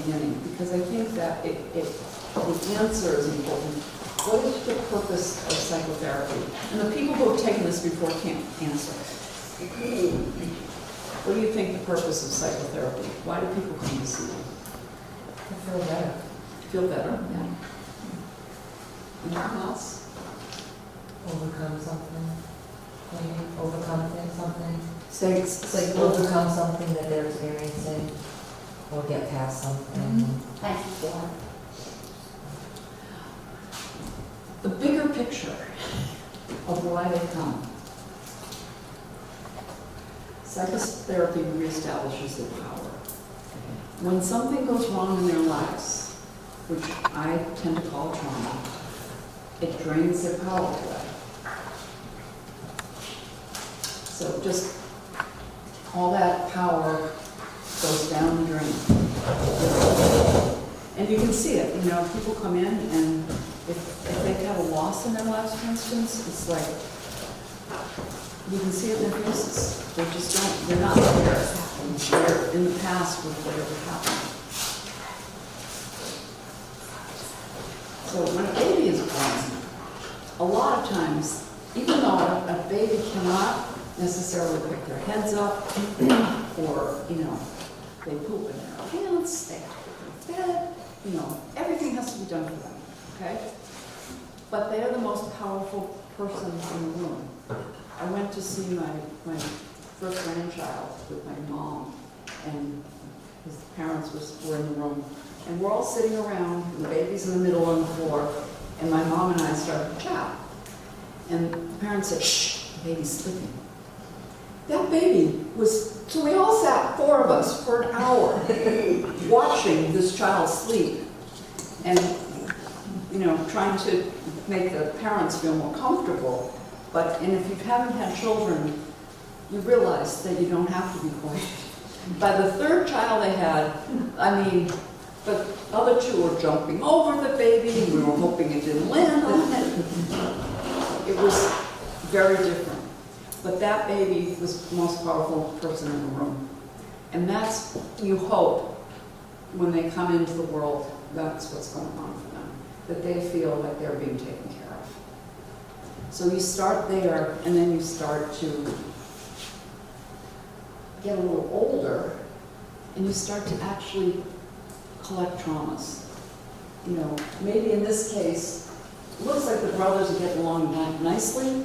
beginning, because I think that the answer is important. What is the purpose of psychotherapy? And the people who have taken this before can't answer. What do you think the purpose of psychotherapy? Why do people come to see you? To feel better. Feel better? Yeah. Anything else? Overcome something. Maybe overcome something. Say, It's like overcome something that they're experiencing or get past something. Thank you. the bigger picture of why they come. Psychotherapy reestablishes their power. When something goes wrong in their lives, which I tend to call trauma, it drains their power away. So just all that power goes down the drain. And you can see it, you know, people come in and if they've had a loss in their lives, for instance, it's like, you can see it in their faces. They just don't, they're not there. They're in the past with whatever happened. So when a baby is born, a lot of times, even though a baby cannot necessarily pick their heads up, or, you know, they poop in their pants, they have to go to bed, you know, everything has to be done for them, okay? But they are the most powerful person in the room. I went to see my first grandchild with my mom, and his parents were in the room. And we're all sitting around, and the baby's in the middle on the floor, and my mom and I started to chat. And the parents said, shh, the baby's sleeping. That baby was, so we all sat, four of us, for an hour, watching this child sleep. And, you know, trying to make the parents feel more comfortable. And if you haven't had children, you realize that you don't have to be quiet. By the third child they had, I mean, the other two were jumping over the baby, and we were hoping it didn't land on it. It was very different. But that baby was the most powerful person in the room. And that's, you hope, when they come into the world, that's what's going on for them. That they feel like they're being taken care of. So you start there, and then you start to get a little older, and you start to actually collect traumas. You know, maybe in this case, it looks like the brothers are getting along nicely,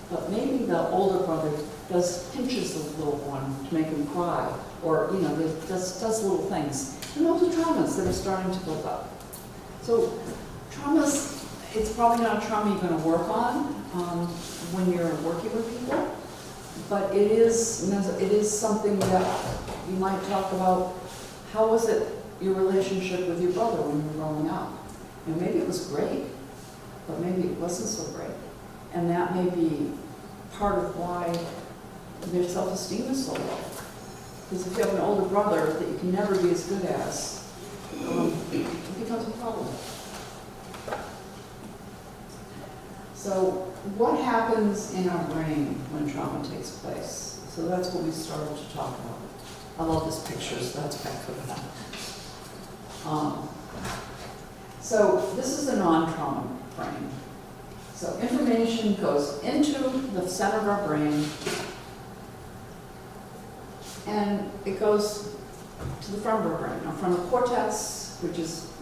but maybe the older brother pinches the little one to make him cry, or, you know, does little things. And those are traumas that are starting to build up. So traumas, it's probably not a trauma you're going to work on when you're working with people, but it is something that you might talk about. How was it, your relationship with your brother when you were growing up? And maybe it was great, but maybe it wasn't so great. And that may be part of why their self-esteem is so low. Because if you have an older brother that you can never be as good as, it becomes a problem. So what happens in our brain when trauma takes place? So that's what we started to talk about. I love this picture, so that's back for that. So this is the non-trauma brain. So information goes into the center of our brain, and it goes to the front of our brain. Our frontal cortex, which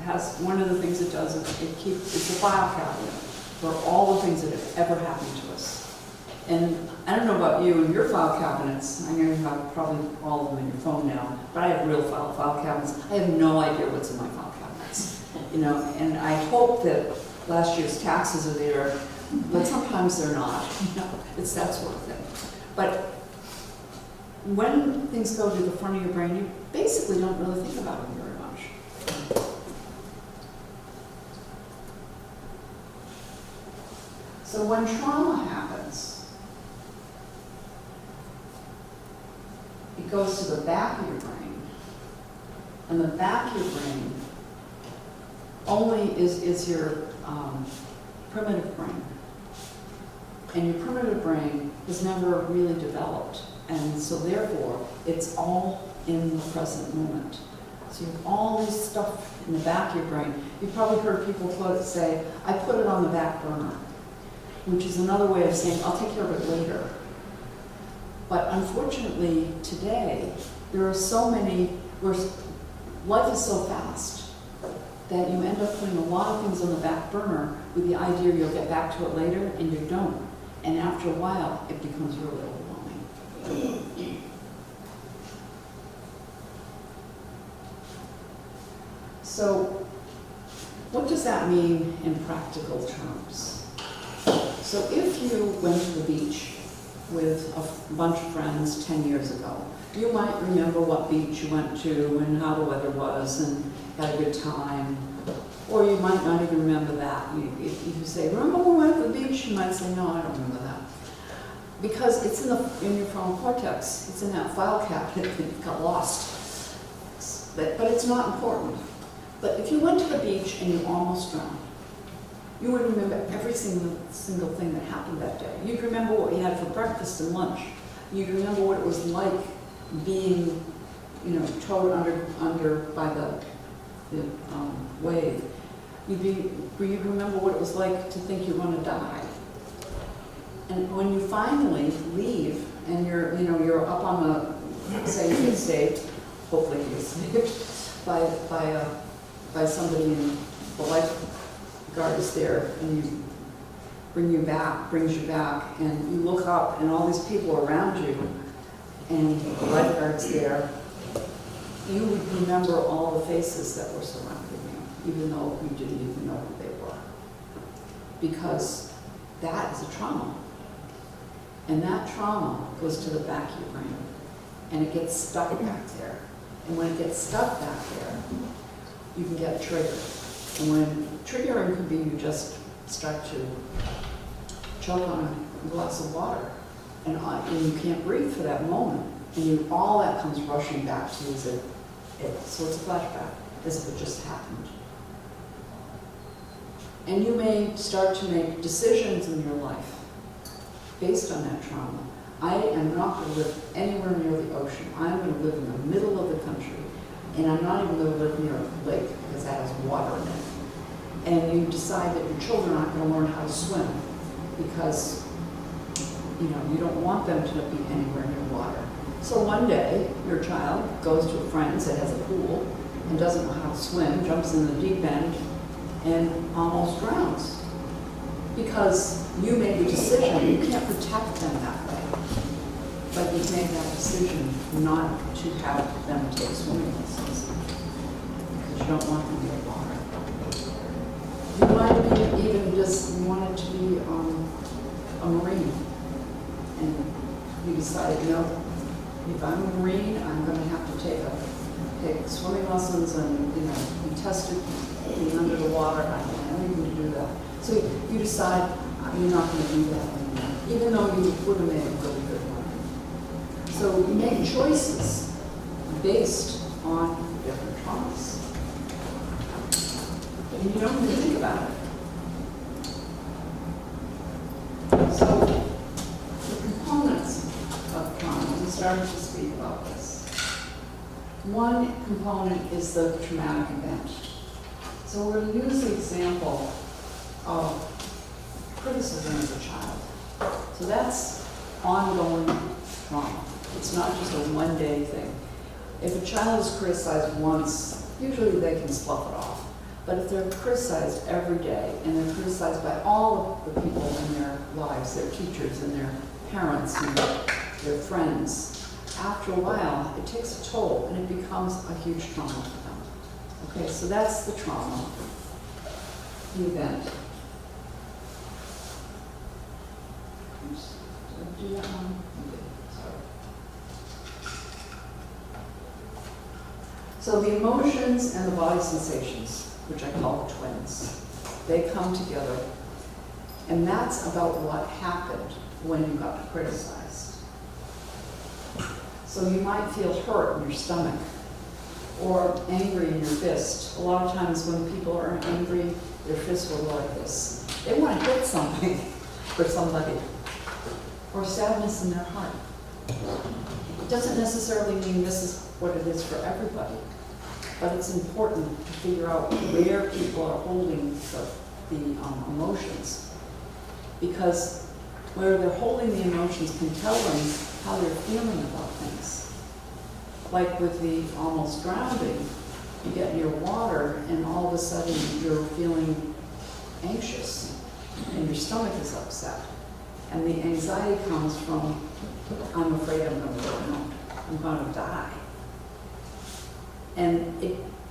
has one of the things it does is it's a file cabinet for all the things that have ever happened to us. And I don't know about you and your file cabinets. I know you have probably all of them in your phone now, but I have real file cabinets. I have no idea what's in my file cabinets, you know. And I hope that last year's taxes are there, but sometimes they're not. You know, it's that sort of thing. But when things go to the front of your brain, you basically don't really think about them very much. So when trauma happens, it goes to the back of your brain, and the back of your brain only is your primitive brain. And your primitive brain is never really developed, and so therefore it's all in the present moment. So you have all this stuff in the back of your brain. You've probably heard people say, I put it on the back burner, which is another way of saying, I'll take care of it later. But unfortunately, today, there are so many, life is so fast that you end up putting a lot of things on the back burner with the idea you'll get back to it later, and you don't. And after a while, it becomes really overwhelming. So, what does that mean in practical terms? So if you went to the beach with a bunch of friends 10 years ago, you might remember what beach you went to and how the weather was and had a good time. Or you might not even remember that. If you say, remember when we went to the beach? You might say, no, I don't remember that. Because it's in your frontal cortex. It's in that file cabinet that got lost. But it's not important. But if you went to the beach and you almost drowned, you would remember every single thing that happened that day. You'd remember what you had for breakfast and lunch. You'd remember what it was like being, towed under by the wave. You'd remember what it was like to think you're going to die. And when you finally leave and you're up on the, say you get saved, hopefully you get saved by somebody in the lifeguard is there and brings you back, and you look up and all these people are around you and the lifeguard's there, you would remember all the faces that were surrounding you, even though you didn't even know who they were. Because that is a trauma. And that trauma goes to the back of your brain, and it gets stuck back there. And when it gets stuck back there, you can get triggered. And when triggering could be you just start to choke on a glass of water, and you can't breathe for that moment, and all that comes rushing back to you so it's a flashback, as if it just happened. And you may start to make decisions in your life based on that trauma. I am not going to live anywhere near the ocean. I'm going to live in the middle of the country, and I'm not even going to live near a lake because that has water in it. And you decide that your children aren't going to learn how to swim because you don't want them to be anywhere near water. So one day, your child goes to a friend's that has a pool and doesn't know how to swim, jumps in the deep end, and almost drowns. Because you made the decision, you can't protect them that way. But you made that decision not to have them take swimming lessons because you don't want them near water. You might be even just wanted to be a Marine, and you decided, no, if I'm a Marine, I'm going to have to take swimming lessons and be tested being under the water. I don't even do that. So you decide you're not going to do that anymore, even though you would have made a really good one. So you make choices based on different traumas. And you don't even think about it. So the components of trauma, we started to speak about this. One component is the traumatic event. So we're going to use the example of criticism as a child. So that's ongoing trauma. It's not just a one-day thing. If a child is criticized once, usually they can slough it off. But if they're criticized every day, and they're criticized by all of the people in their lives, their teachers and their parents and their friends, after a while, it takes a toll and it becomes a huge trauma for them. Okay, so that's the trauma, the event. Oops, did I do that one? I did, sorry. So the emotions and the body sensations, which I call twins, they come together, and that's about what happened when you got criticized. So you might feel hurt in your stomach, or angry in your fist. A lot of times when people are angry, their fists will go like this. They want to hit something for somebody. Or sadness in their heart. It doesn't necessarily mean this is what it is for everybody. but it's important to figure out where people are holding the emotions. Because where they're holding the emotions can tell them how they're feeling about things. Like with the almost drowning, you get near water and all of a sudden you're feeling anxious and your stomach is upset. And the anxiety comes from, I'm afraid I'm going to drown, I'm going to die. And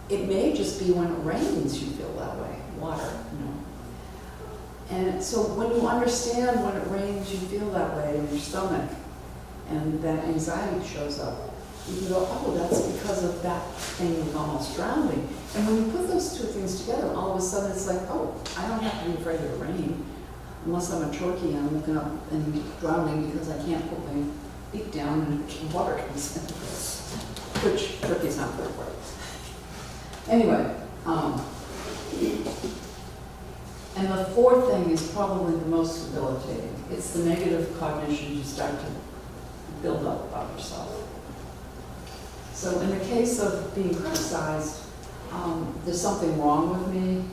it may just be when it rains you feel that way, water, you know. And so when you understand when it rains you feel that way in your stomach and that anxiety shows up, you can go, oh, that's because of that thing of almost drowning. And when you put those two things together, all of a sudden it's like, oh, I don't have to be afraid of the rain. Unless I'm a turkey and I'm looking up and drowning because I can't put my beak down and water comes in. Which turkey's not very bright. Anyway, and the fourth thing is probably the most debilitating. It's the negative cognition you start to build up about yourself. So in the case of being criticized, there's something wrong with me,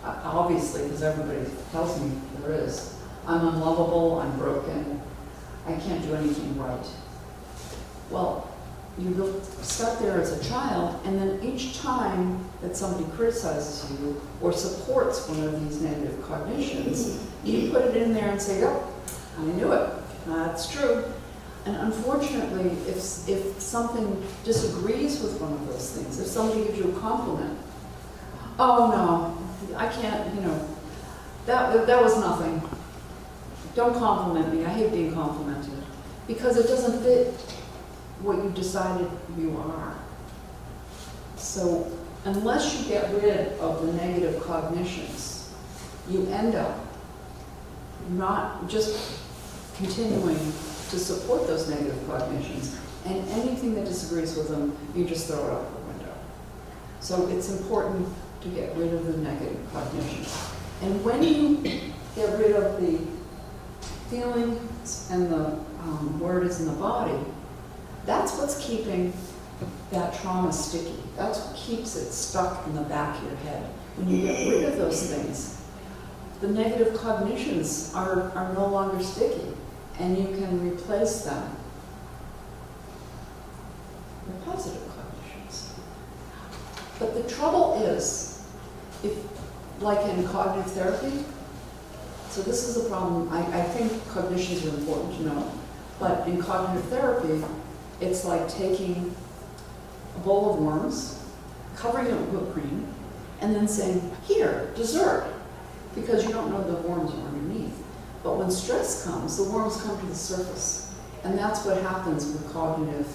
obviously, because everybody tells me there is. I'm unlovable, I'm broken, I can't do anything right. Well, you start there as a child, and then each time that somebody criticizes you or supports one of these negative cognitions, you put it in there and say, oh, I knew it, that's true. And unfortunately, if something disagrees with one of those things, if somebody gives you a compliment, oh no, I can't, you know, that was nothing. Don't compliment me, I hate being complimented. Because it doesn't fit what you decided you are. So unless you get rid of the negative cognitions, you end up not just continuing to support those negative cognitions, and anything that disagrees with them, you just throw it out the window. So it's important to get rid of the negative cognitions. And when you get rid of the feelings and the word is in the body, that's what's keeping that trauma sticky. That's what keeps it stuck in the back of your head. When you get rid of those things, the negative cognitions are no longer sticky, and you can replace them with positive cognitions. But the trouble is, if, like in cognitive therapy, so this is a problem, I think cognitions are important to know, but in cognitive therapy, it's like taking a bowl of worms, covering it with whipped cream, and then saying, here, dessert, because you don't know the worms are underneath. But when stress comes, the worms come to the surface. And that's what happens with cognitive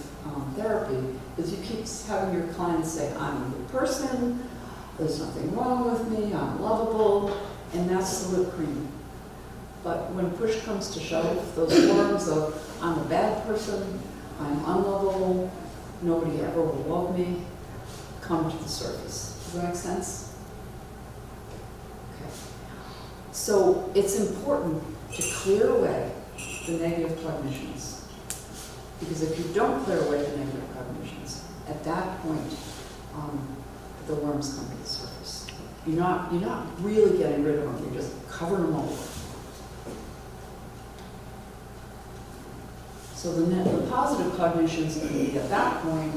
therapy, is you keep having your clients say, I'm a good person, there's nothing wrong with me, I'm lovable, and that's the whipped cream. But when push comes to shove, those worms of, I'm a bad person, I'm unlovable, nobody ever will love me, come to the surface. Does that make sense? Okay. So it's important to clear away the negative cognitions. Because if you don't clear away the negative cognitions, at that point, the worms come to the surface. You're not really getting rid of them, you're just covering them over. So the positive cognitions can be at that point,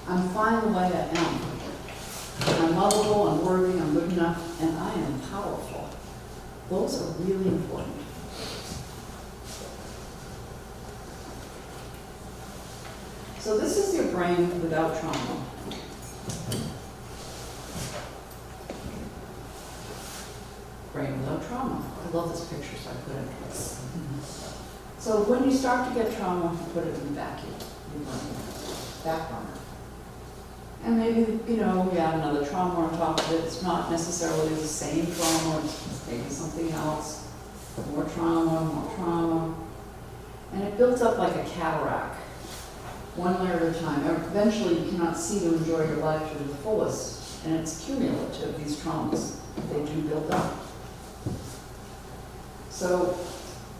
I'm fine the way I am. I'm lovable, I'm worthy, I'm good enough, and I am powerful. Those are really important. So this is your brain without trauma. Brain without trauma. I love this picture, so I put it twice. So when you start to get trauma, you put it in the vacuum, your brain, back burner. And maybe, you know, you add another trauma on top of it. It's not necessarily the same trauma, it's maybe something else. More trauma. And it builds up like a cataract, one layer at a time. Eventually, you cannot see to enjoy your life to the fullest, and it's cumulative, these traumas. They do build up. So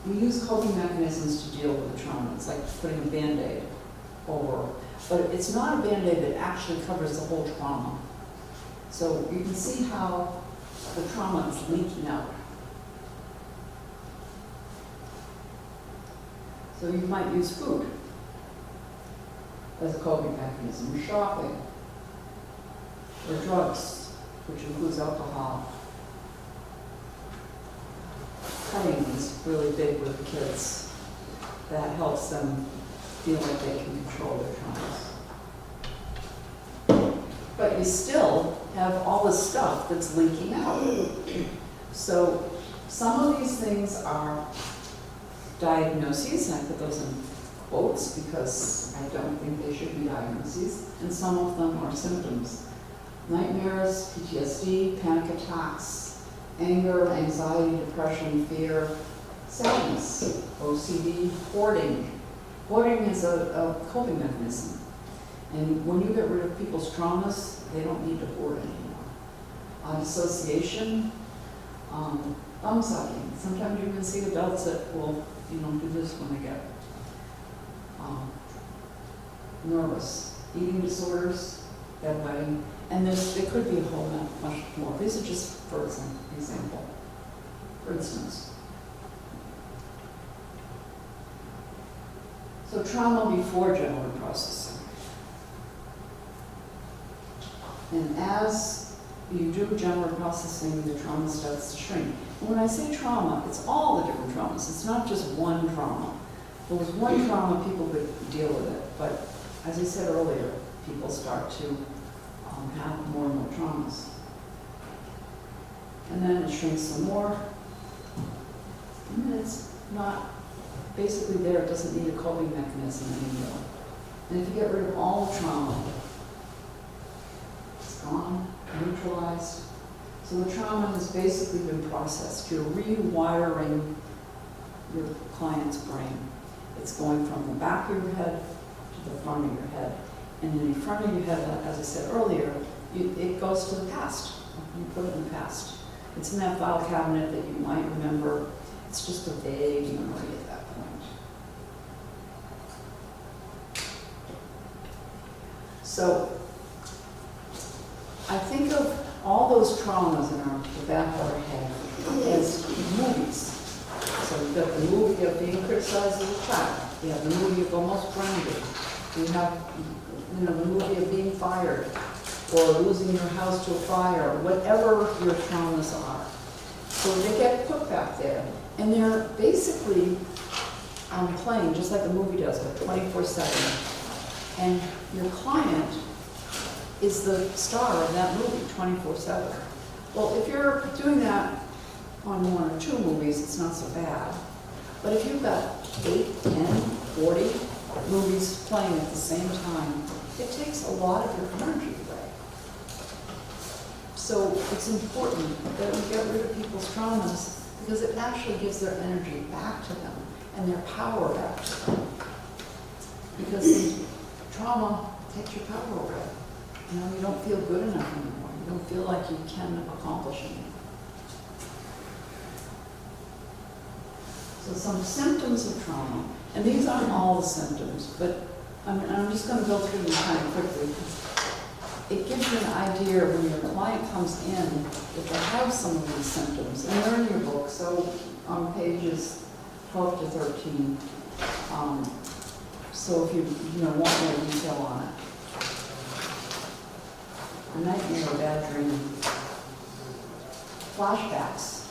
we use coping mechanisms to deal with the trauma. It's like putting a Band-Aid over but it's not a Band-Aid that actually covers the whole trauma. So you can see how the trauma is leaking out. So you might use food as a coping mechanism, or shopping, or drugs, which includes alcohol. Cutting is really big with kids. That helps them feel like they can control their traumas. But you still have all the stuff that's leaking out. So some of these things are diagnoses, and I put those in quotes because I don't think they should be diagnoses, and some of them are symptoms. Nightmares, PTSD, panic attacks, anger, anxiety, depression, fear, sadness, OCD, hoarding. Hoarding is a coping mechanism. And when you get rid of people's traumas, they don't need to hoard anymore. Dissociation, thumb sucking. Sometimes you can see adults that will, do this when they get nervous. Eating disorders, bedwetting, and it could be a whole much more. These are just for example. For instance. So trauma before general reprocessing. And as you do general processing, the trauma starts to shrink. And when I say trauma, it's all the different traumas. It's not just one trauma. If it was one trauma, people could deal with it. But as I said earlier, people start to have more and more traumas. And then it shrinks some more. And then it's not basically there. It doesn't need a coping mechanism anymore. And if you get rid of all the trauma, it's gone, neutralized. So the trauma has basically been processed. You're rewiring your client's brain. It's going from the back of your head to the front of your head. And in the front of your head, as I said earlier, it goes to the past. You put it in the past. It's in that file cabinet that you might remember. It's just a vague memory at that point. So I think of all those traumas in the back of our head as movies. So you've got the movie of being criticized as a child. You have the movie of almost grounded. You have the movie of being fired or losing your house to a fire, whatever your traumas are. So they get put back there. And they're basically playing, just like the movie does, but 24/7. And your client is the star of that movie, 24/7. Well, if you're doing that on 1 or 2 movies, it's not so bad. But if you've got 8, 10, 40 movies playing at the same time, it takes a lot of your energy away. So it's important that we get rid of people's traumas because it actually gives their energy back to them and their power back to them. Because the trauma takes your power away. You don't feel good enough anymore. You don't feel like you can accomplish anything. So some symptoms of trauma, and these aren't all the symptoms, but I'm just going to go through them kind of quickly. It gives you an idea when your client comes in if they have some of these symptoms, and they're in your book, so on pages 12 to 13. So if you want more detail on it. A nightmare or bad dream. Flashbacks.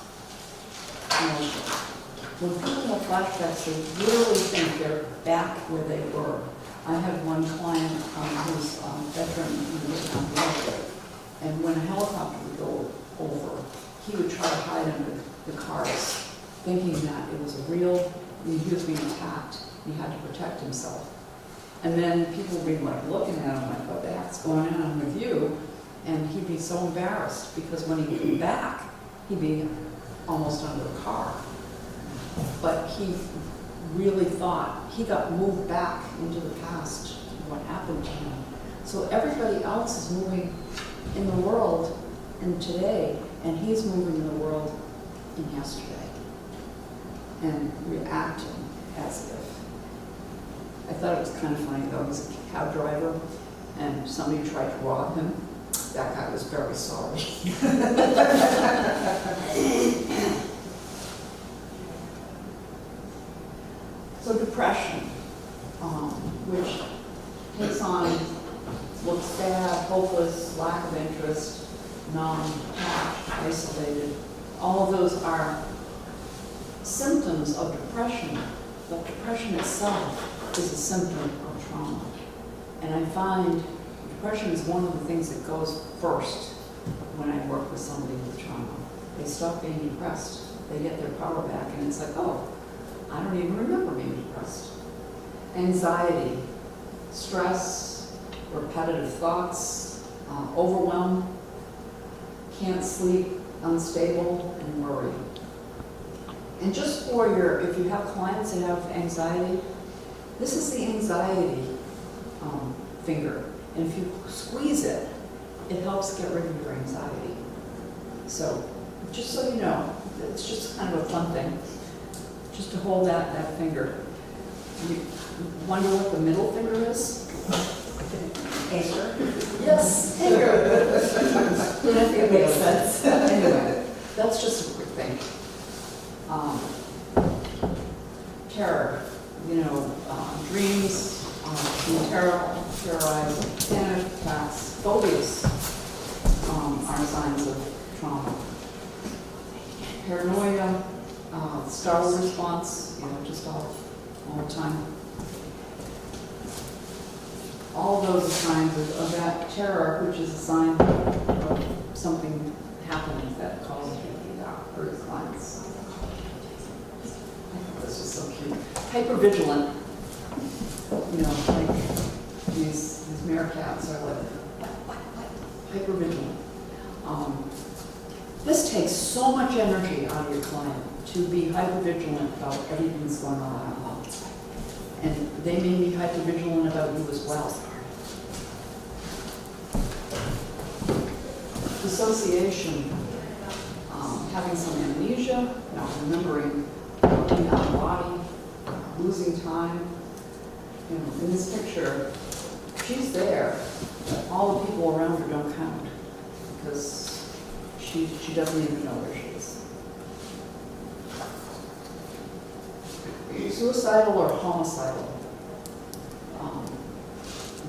When people have flashbacks, they really think they're back where they were. I had one client who's a veteran in the Vietnam War, and when a helicopter would go over, he would try to hide under the cars, thinking that it was he was being attacked. He had to protect himself. And then people would be looking at him like, what the heck's going on with you? And he'd be so embarrassed because when he came back, he'd be almost under a car. But he really thought he got moved back into the past, what happened to him. So everybody else is moving in the world in today, and he's moving in the world in yesterday and reacting as if. I thought it was kind of funny though. He was a cab driver and somebody tried to rob him. That guy was very sorry. So depression, which takes on, looks bad, hopeless, lack of interest, numb, attached, isolated. All of those are symptoms of depression, but depression itself is a symptom of trauma. And I find depression is one of the things that goes first when I work with somebody with trauma. They stop being depressed. They get their power back, and it's like, oh, I don't even remember being depressed. Anxiety, stress, repetitive thoughts, overwhelm, can't sleep, unstable, and worry. And just for if you have clients that have anxiety, this is the anxiety finger. And if you squeeze it, it helps get rid of your anxiety. So, just so you know, it's just kind of a fun thing, just to hold that finger. You wonder what the middle finger is? Anger? Yes, anger. I think it makes sense. Anyway, that's just a quick thing. Terror, dreams, being terrorized, panic attacks, phobias are signs of trauma. Paranoia, startle response, just all the time. All those are signs of that terror, which is a sign of something happening that causes you to hurt your clients. I thought this was so cute. Hypervigilant, like these meerkats are like hypervigilant. This takes so much energy out of your client to be hypervigilant about everything that's going on out loud. And they may be hypervigilant about you as well. Dissociation, having some amnesia, not remembering, looking out the body, losing time. In this picture, she's there, but all the people around her don't count because she doesn't even know where she is. Suicidal or homicidal.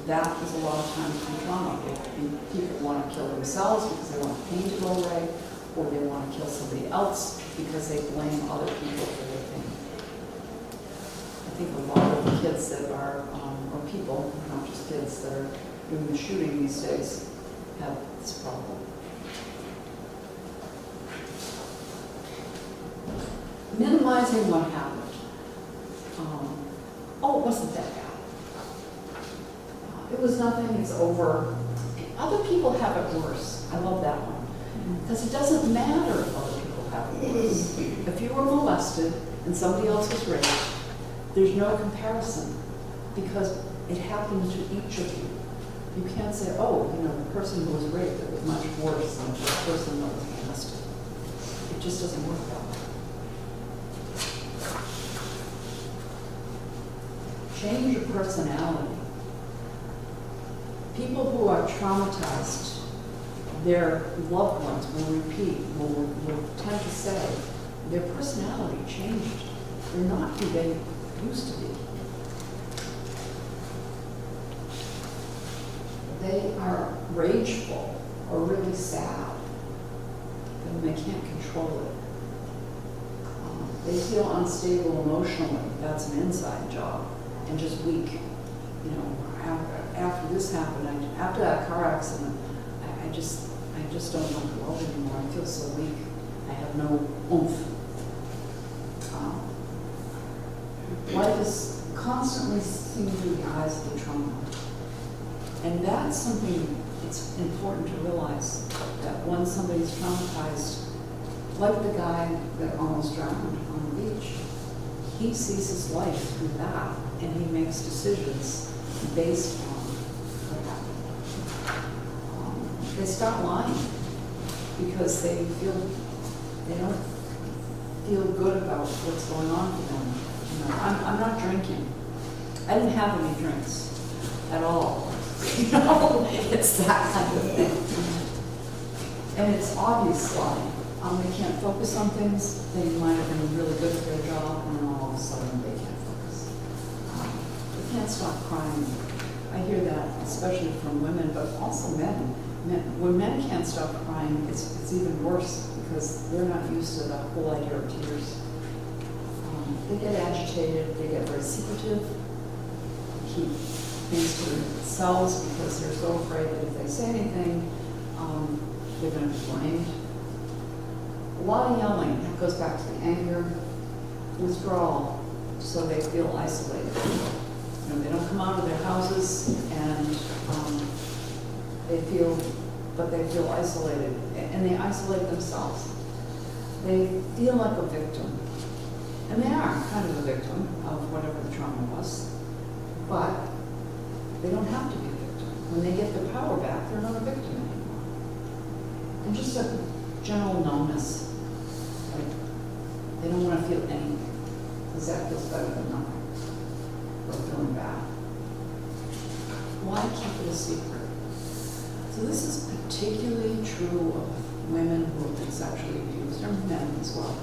That is a lot of times in trauma. People want to kill themselves because they want pain to go away, or they want to kill somebody else because they blame other people for their pain. I think a lot of the kids that are, or people, not just kids, that are doing the shooting these days have this problem. Minimizing what happened. Oh, it wasn't that bad. It was nothing, it's over. Other people have it worse. I love that one. Because it doesn't matter if other people have it worse. If you were molested and somebody else was raped, there's no comparison because it happened to each of you. You can't say, oh, the person who was raped, it was much worse than the person that was molested. It just doesn't work that way. Change your personality. People who are traumatized, their loved ones will repeat, will tend to say, their personality changed. They're not who they used to be. They are rageful or really sad, and they can't control it. They feel unstable emotionally. That's an inside job. And just weak. After this happened, after that car accident, I just don't want to go out anymore. I feel so weak. I have no oomph. Life is constantly seen through the eyes of the trauma. And that's something it's important to realize, that when somebody's traumatized, like the guy that almost drowned on the beach, he sees his life through that, and he makes decisions based on what happened. They stop lying because they don't feel good about what's going on for them. I'm not drinking. I didn't have any drinks at all. You know, it's that kind of thing. And it's obvious why. They can't focus on things. They might have been really good at their job, and then all of a sudden they can't focus. They can't stop crying. I hear that, especially from women, but also men. When men can't stop crying, it's even worse because they're not used to the whole idea of tears. They get agitated, they get very secretive, keep things to themselves because they're so afraid that if they say anything, they're going to be blamed. A lot of yelling, that goes back to the anger, withdrawal, so they feel isolated. You know, they don't come out of their houses and they feel isolated, and they isolate themselves. They feel like a victim, and they are kind of a victim of whatever the trauma was, but they don't have to be a victim. When they get their power back, they're not a victim anymore. And just a general numbness, like they don't want to feel anything, because that feels better than nothing, or feeling bad. Why keep it a secret? So this is particularly true of women who have been sexually abused, or men as well.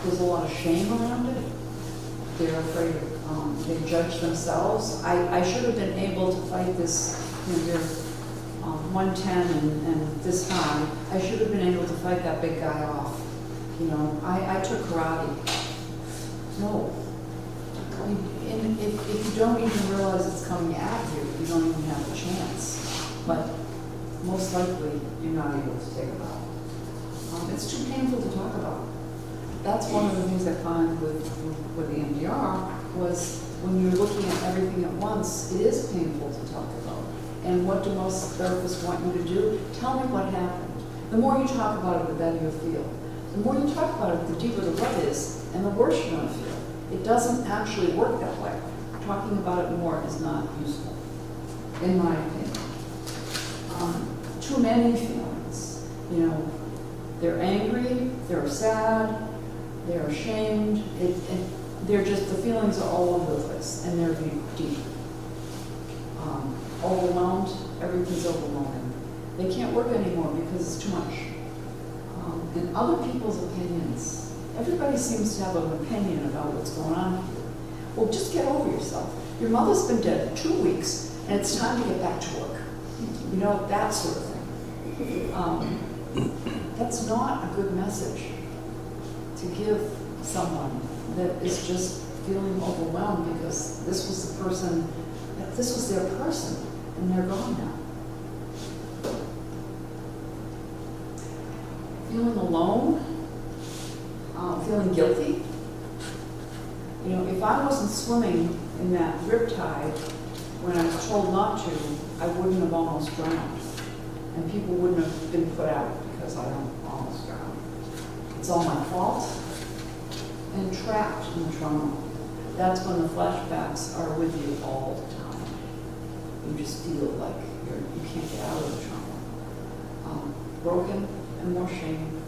There's a lot of shame around it. They're afraid, they judge themselves. I should have been able to fight this, you know, they're 110 and this high. I should have been able to fight that big guy off. You know, I took karate. No. And if you don't even realize it's coming at you, you don't even have a chance. But most likely, you're not able to take it out. It's too painful to talk about. That's one of the things I find with the MDR was when you're looking at everything at once, it is painful to talk about. And what do most therapists want you to do? Tell me what happened. The more you talk about it, the better you feel. The more you talk about it, the deeper the rut is, and the worse you're going to feel. It doesn't actually work that way. Talking about it more is not useful, in my opinion. Too many feelings. You know, they're angry, they're sad, they're ashamed. They're just, the feelings are all over the place, and they're deep. Overwhelmed, everything's overwhelming. They can't work anymore because it's too much. And other people's opinions. Everybody seems to have an opinion about what's going on here. Well, just get over yourself. Your mother's been dead 2 weeks, and it's time to get back to work. You know, that sort of thing. That's not a good message to give someone that is just feeling overwhelmed because this was the person, this was their person, and they're gone now. Feeling alone, feeling guilty. You know, if I wasn't swimming in that riptide when I was told not to, I wouldn't have almost drowned. And people wouldn't have been put out because I almost drowned. It's all my fault. And trapped in trauma. That's when the flashbacks are with you all the time. You just feel like you can't get out of the trauma. Broken and more shame.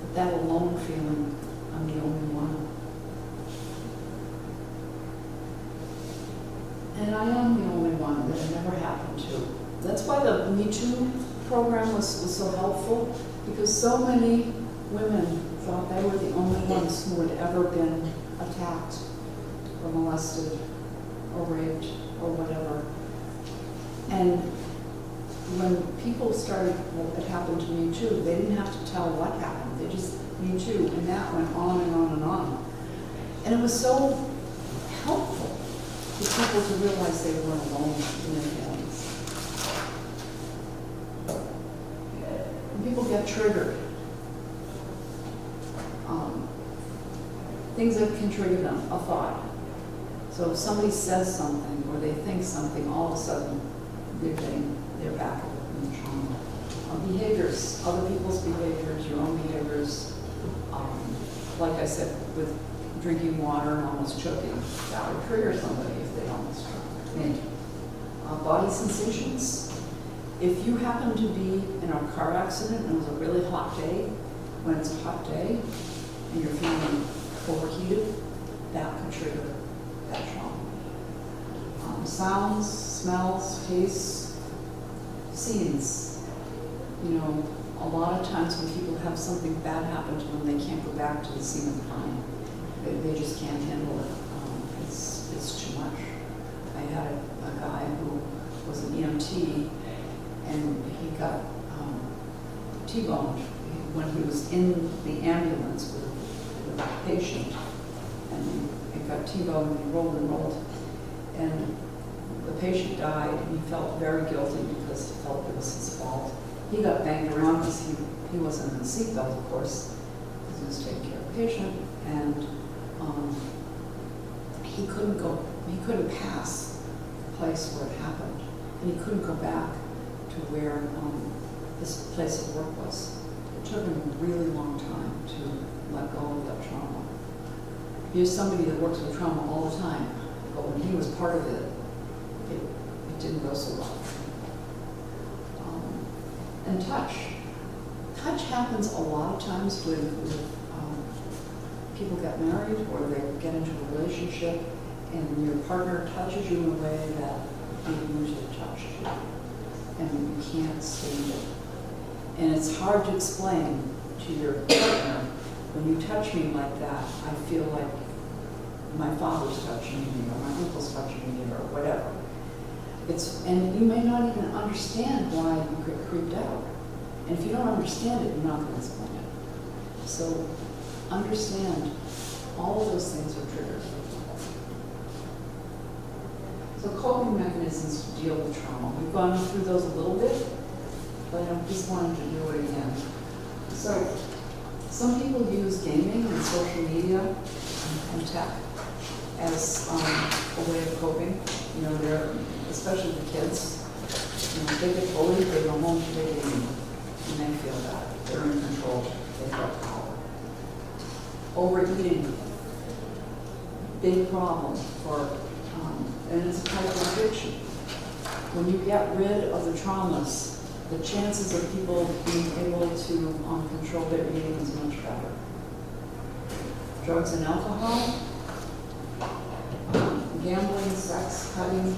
But that alone feeling, I'm the only one. And I am the only one that it never happened to. That's why the Me Too program was so helpful, because so many women thought they were the only ones who had ever been attacked or molested or raped or whatever. And when people started, well, it happened to me too, they didn't have to tell what happened. They just, Me Too, and that went on and on and on. And it was so helpful for people to realize they weren't alone in their feelings. And people get triggered. Things that can trigger them, a thought. So if somebody says something or they think something, all of a sudden they're back in the trauma. Behaviors, other people's behaviors, your own behaviors. Like I said, with drinking water and almost choking, that would trigger somebody if they almost choked. Body sensations. If you happen to be in a car accident and it was a really hot day, when it's a hot day and you're feeling overheated, that could trigger that trauma. sounds, smells, tastes, scenes. You know, a lot of times when people have something bad happen to them, they can't go back to the scene of the crime. They just can't handle it. It's too much. I had a guy who was an EMT, and he got T-boned when he was in the ambulance with a patient, and he got T-boned, and he rolled and rolled, and the patient died, and he felt very guilty because he felt it was his fault. He got banged around because he wasn't in the seatbelt, of course, because he was taking care of the patient, and he couldn't pass the place where it happened, and he couldn't go back to where this place of work was. It took him a really long time to let go of that trauma. Here's somebody that works with trauma all the time, but when he was part of it, it didn't go so well. And touch. Touch happens a lot of times with people get married or they get into a relationship and your partner touches you in a way that you usually touched you, and you can't stand it. And it's hard to explain to your partner, when you touch me like that, I feel like my father's touching me or my uncle's touching me or whatever. And you may not even understand why you get creeped out. And if you don't understand it, you're not going to explain it. So understand all of those things are triggers. So coping mechanisms to deal with trauma. We've gone through those a little bit, but I just wanted to do it again. So some people use gaming and social media and tech as a way of coping. You know, especially the kids, you know, they get bullied, they go home to their game, and they feel that they're in control, they've got power. Overeating, big problem for, and it's a type of addiction. When you get rid of the traumas, the chances of people being able to control their eating is much better. Drugs and alcohol, gambling, sex, cutting,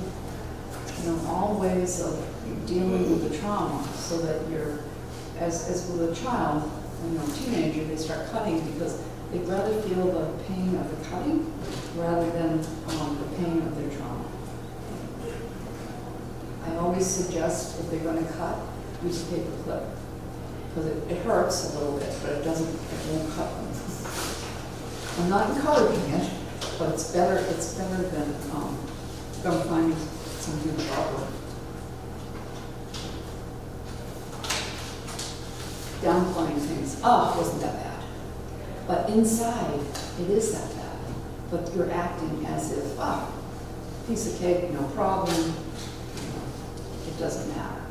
you know, all ways of dealing with the trauma, so that you're, as with a child, you know, teenager, they start cutting because they'd rather feel the pain of the cutting rather than the pain of their trauma. I always suggest if they're going to cut, use a paper clip, because it hurts a little bit, but it won't cut them. I'm not encouraging it, but it's better than going to find some huge barber. Downplaying things. Oh, it wasn't that bad. But inside, it is that bad. But you're acting as if, piece of cake, no problem. You know, it doesn't matter.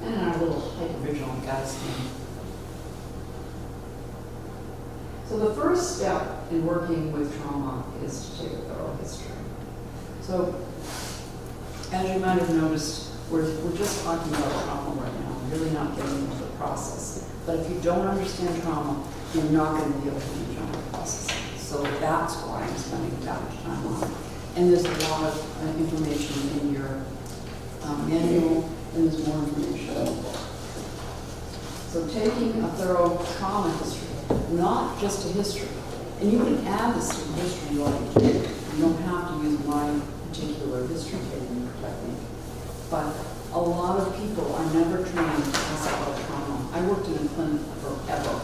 And our little hypervigilant guys came. So the first step in working with trauma is to take a thorough history. So, as you might have noticed, we're just talking about trauma right now, really not getting into the process. But if you don't understand trauma, you're not going to be able to do trauma processing. So that's why I'm spending that much time on it. And there's a lot of information in your manual, and there's more information in the book. So taking a thorough trauma history, not just a history. And you can add this to the history you already did. You don't have to use my particular history taking technique. But a lot of people are never trained to pass about trauma. I worked in a clinic forever.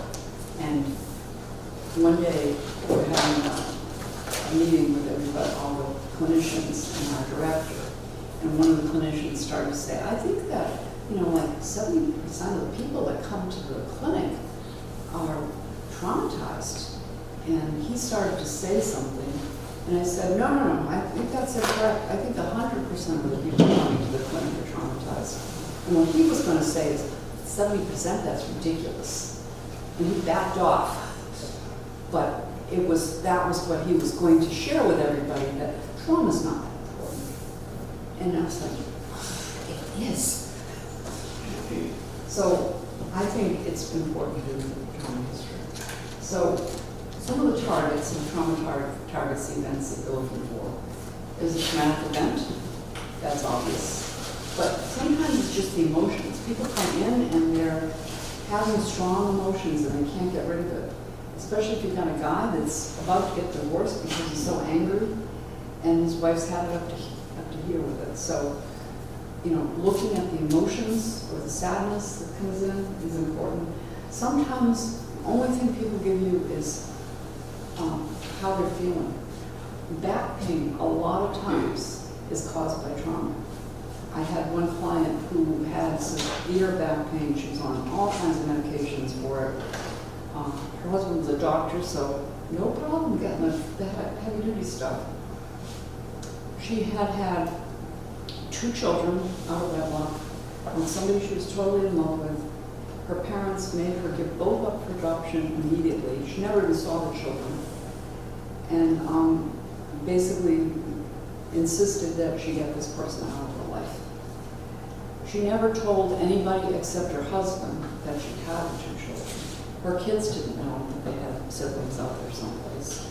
And one day we were having a meeting with everybody, all the clinicians and our director. And one of the clinicians started to say, I think that, you know, like 70% of the people that come to the clinic are traumatized. And he started to say something, and I said, no, I think that's incorrect. I think 100% of the people coming to the clinic are traumatized. And what he was going to say is, 70%, that's ridiculous. And he backed off. But that was what he was going to share with everybody, that trauma's not that important. And I was like, it is. So I think it's important to do trauma history. So some of the targets and targets the events that you're looking for is a traumatic event. That's obvious. But sometimes it's just the emotions. People come in and they're having strong emotions and they can't get rid of it. Especially if you've got a guy that's about to get divorced because he's so angry and his wife's had it up to here with it. So, you know, looking at the emotions or the sadness that comes in is important. Sometimes the only thing people give you is how they're feeling. Back pain, a lot of times, is caused by trauma. I had one client who had severe back pain. She was on all kinds of medications for it. Her husband was a doctor, so no problem getting the heavy-duty stuff. She had 2 children out of wedlock with somebody she was totally in love with. Her parents made her give both up for adoption immediately. She never even saw the children. And basically insisted that she get this person out of her life. She never told anybody except her husband that she had the 2 children. Her kids didn't know that they had siblings out there someplace.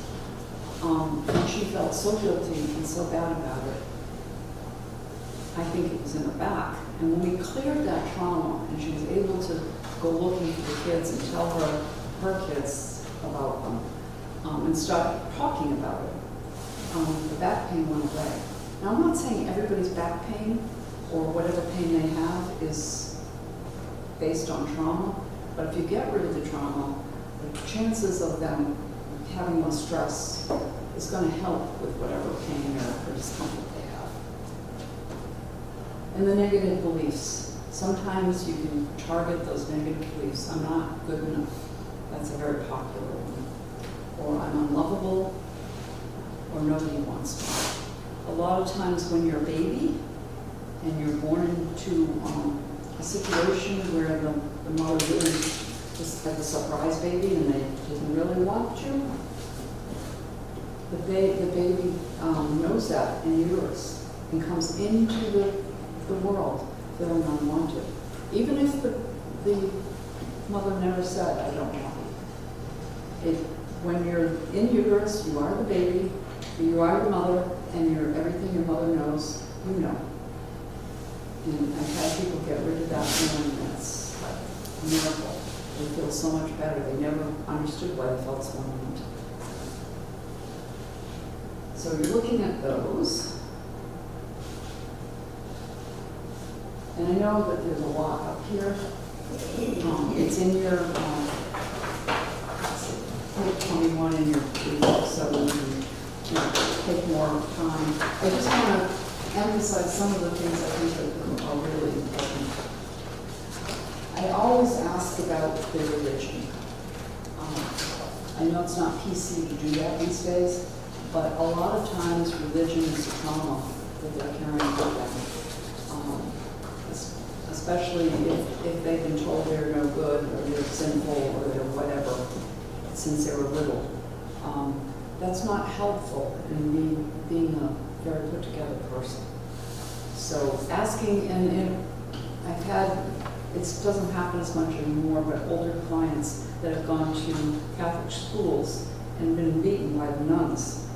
And she felt so guilty and so bad about it. I think it was in her back. And when we cleared that trauma and she was able to go looking for the kids and tell her kids about them, and start talking about it, the back pain went away. Now, I'm not saying everybody's back pain or whatever pain they have is based on trauma, but if you get rid of the trauma, the chances of them having less stress is going to help with whatever pain or discomfort they have. And the negative beliefs. Sometimes you can target those negative beliefs. I'm not good enough. That's a very popular one. Or I'm unlovable, or nobody wants me. A lot of times when you're a baby and you're born into a situation where the mother really just like a surprise baby and they didn't really want you, the baby knows that in uterus and comes into the world feeling unwanted. Even if the mother never said, I don't want you. When you're in uterus, you are the baby, you are the mother, and you're everything your mother knows, you know. And I've had people get rid of that feeling. That's like a miracle. They feel so much better. They never understood why they felt so unwanted. So you're looking at those. And I know that there's a lot up here. It's in your Clip 21 in your book, so you can take more time. I just want to emphasize some of the things I think are really important. I always ask about their religion. I know it's not PC to do that these days, but a lot of times religion is the trauma that they're carrying with them. Especially if they've been told they're no good or they're sinful or they're whatever since they were little. That's not helpful in being a very put together person. So asking, and I've had, it doesn't happen as much anymore, but older clients that have gone to Catholic schools and been beaten by the nuns,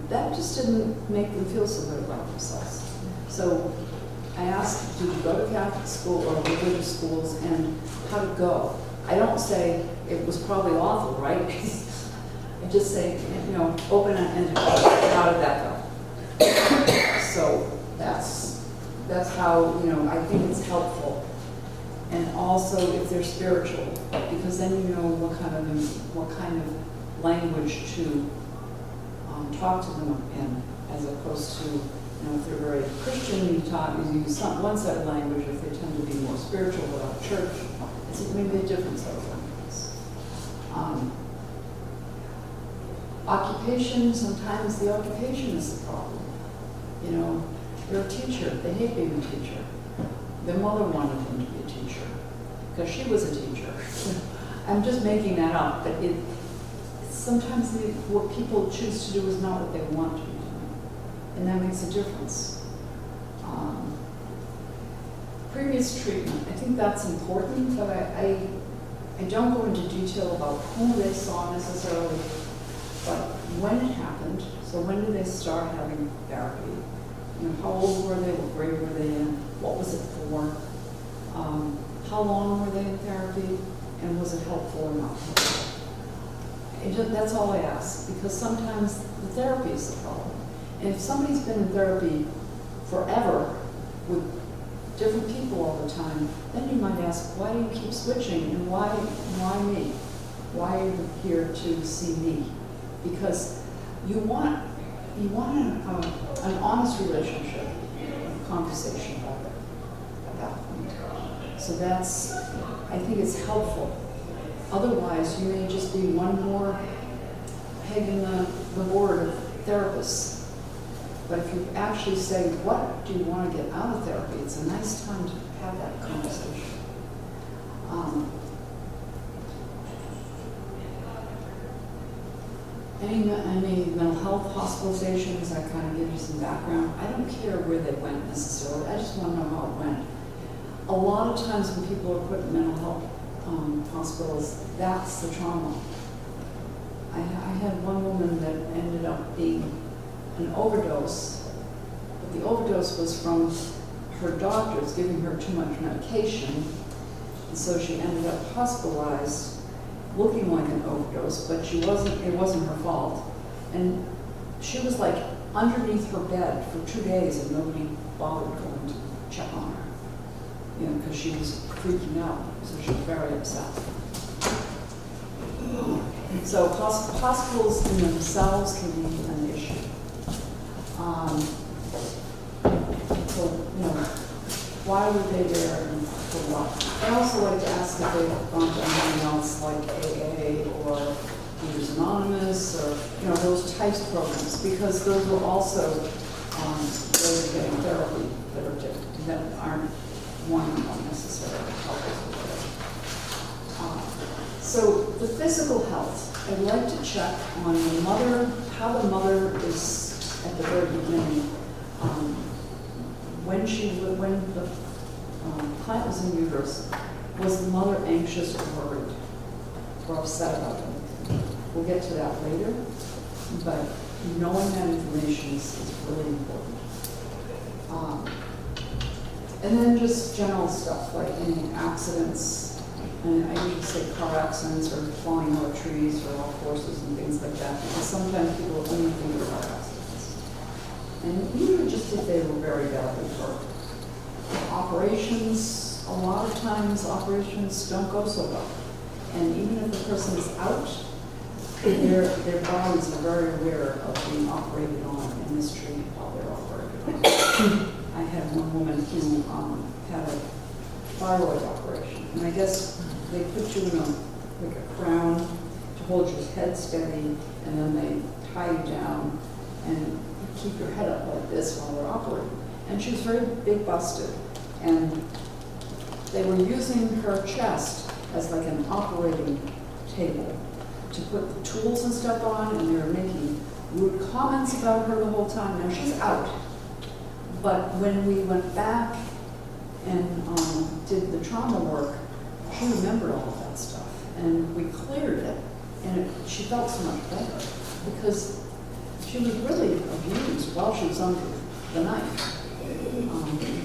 that just didn't make them feel so good about themselves. So I asked, did you go to Catholic school or religious schools, and how to go? I don't say it was probably awful, right? I just say, you know, open and ended. How did that go? So that's how, you know, I think it's helpful. And also if they're spiritual, because then you know what kind of language to talk to them in, as opposed to, you know, if they're very Christian, you use one set of language. If they tend to be more spiritual without church, it's maybe a different set of languages. Occupation, sometimes the occupation is the problem. You know, they're a teacher. They hate being a teacher. Their mother wanted them to be a teacher because she was a teacher. I'm just making that up, but sometimes what people choose to do is not what they want to be doing, and that makes a difference. Previous treatment, I think that's important, but I don't go into detail about who they saw necessarily. But when it happened, so when did they start having therapy? You know, how old were they, what grade were they in, what was it for? How long were they in therapy, and was it helpful or not helpful? That's all I ask, because sometimes the therapy is the problem. And if somebody's been in therapy forever with different people all the time, then you might ask, why do you keep switching, and why me? Why are you here to see me? Because you want an honest relationship, conversation about it at that point. So that's, I think it's helpful. Otherwise, you may just be one more peg in the board of therapists. But if you actually say, what do you want to get out of therapy? It's a nice time to have that conversation. Any mental health hospitalizations, I kind of give you some background. I don't care where they went necessarily. I just want to know how it went. A lot of times when people are put in mental health hospitals, that's the trauma. I had one woman that ended up being an overdose, but the overdose was from her doctors giving her too much medication, and so she ended up hospitalized, looking like an overdose, but it wasn't her fault. And she was like underneath her bed for 2 days and nobody bothered going to check on her, you know, because she was freaking out, so she was very upset. So hospitals in themselves can be an issue. So, you know, why were they there and for what? I also like to ask if they've gone to anything else like AA or Readers Anonymous or, you know, those types of programs, because those are also ways of getting therapy that are different, that aren't one necessarily helpful. So the physical health, I'd like to check on the mother, how the mother is at the very beginning. When the client was in uterus, was the mother anxious or worried or upset about anything? We'll get to that later, but knowing that information is really important. And then just general stuff like any accidents. And I usually say car accidents or falling out of trees or off horses and things like that, because sometimes people only think of car accidents. And even just if they were very badly hurt. Operations, a lot of times operations don't go so well. And even if the person is out, their bodies are very aware of being operated on and mistreated while they're operated on. I had one woman who had a thyroid operation, and I guess they put you in like a crown to hold your head steady, and then they tie you down and keep your head up like this while they're operating. And she was very big busted, and they were using her chest as like an operating table to put the tools and stuff on, and they were making rude comments about her the whole time. Now she's out, but when we went back and did the trauma work, she remembered all of that stuff, and we cleared it, and she felt so much better because she was really abused while she was under the knife.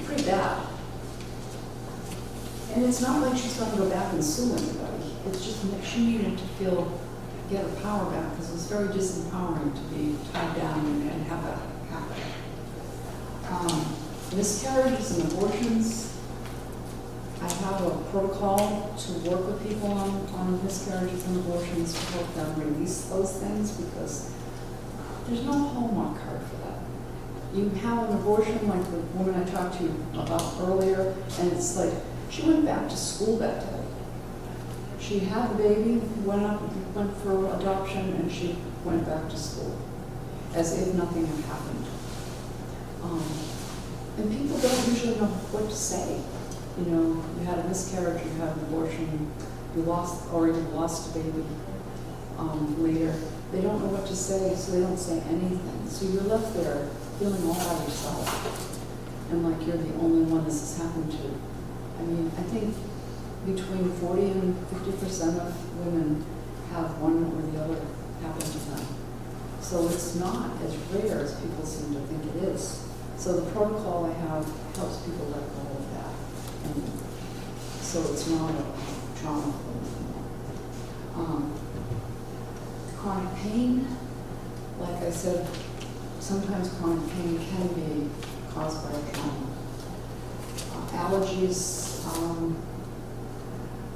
Pretty bad. And it's not like she's going to go back and sue anybody. It's just that she needed to get her power back, because it was very disempowering to be tied down and have that happen. Miscarriages and abortions. I have a protocol to work with people on miscarriages and abortions to help them release those things, because there's no Hallmark card for that. You have an abortion like the woman I talked to you about earlier, and it's like she went back to school that day. She had the baby, went for adoption, and she went back to school as if nothing had happened. And people don't usually know what to say. You know, you had a miscarriage, you had an abortion, you lost a baby later. They don't know what to say, so they don't say anything. So you're left there feeling all by yourself, and like you're the only one this has happened to. I mean, I think between 40 and 50% of women have one or the other happen to them. So it's not as rare as people seem to think it is. So the protocol I have helps people let go of that. And so it's not a trauma anymore. Chronic pain, like I said, sometimes chronic pain can be caused by a trauma. Allergies,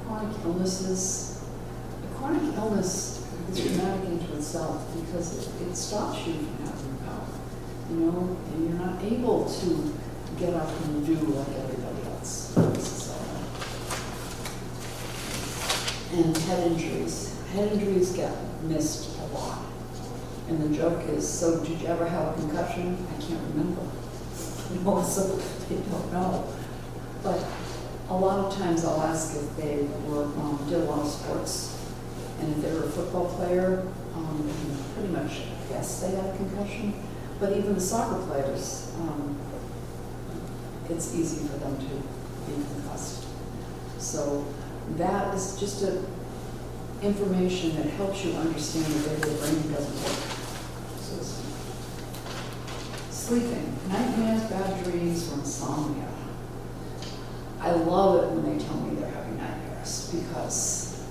chronic illnesses. A chronic illness is traumatic into itself because it stops you from having power. You know, and you're not able to get up and do like everybody else. And head injuries. Head injuries get missed a lot. And the joke is, so did you ever have a concussion? I can't remember. You know, so they don't know. But a lot of times I'll ask if they were, did a lot of sports. And if they were a football player, they can pretty much guess they had a concussion. But even the soccer players, it's easy for them to be concussed. So that is just information that helps you understand the way the brain doesn't work. So to speak. Sleeping, nightmares, bad dreams, or insomnia. I love it when they tell me they're having nightmares because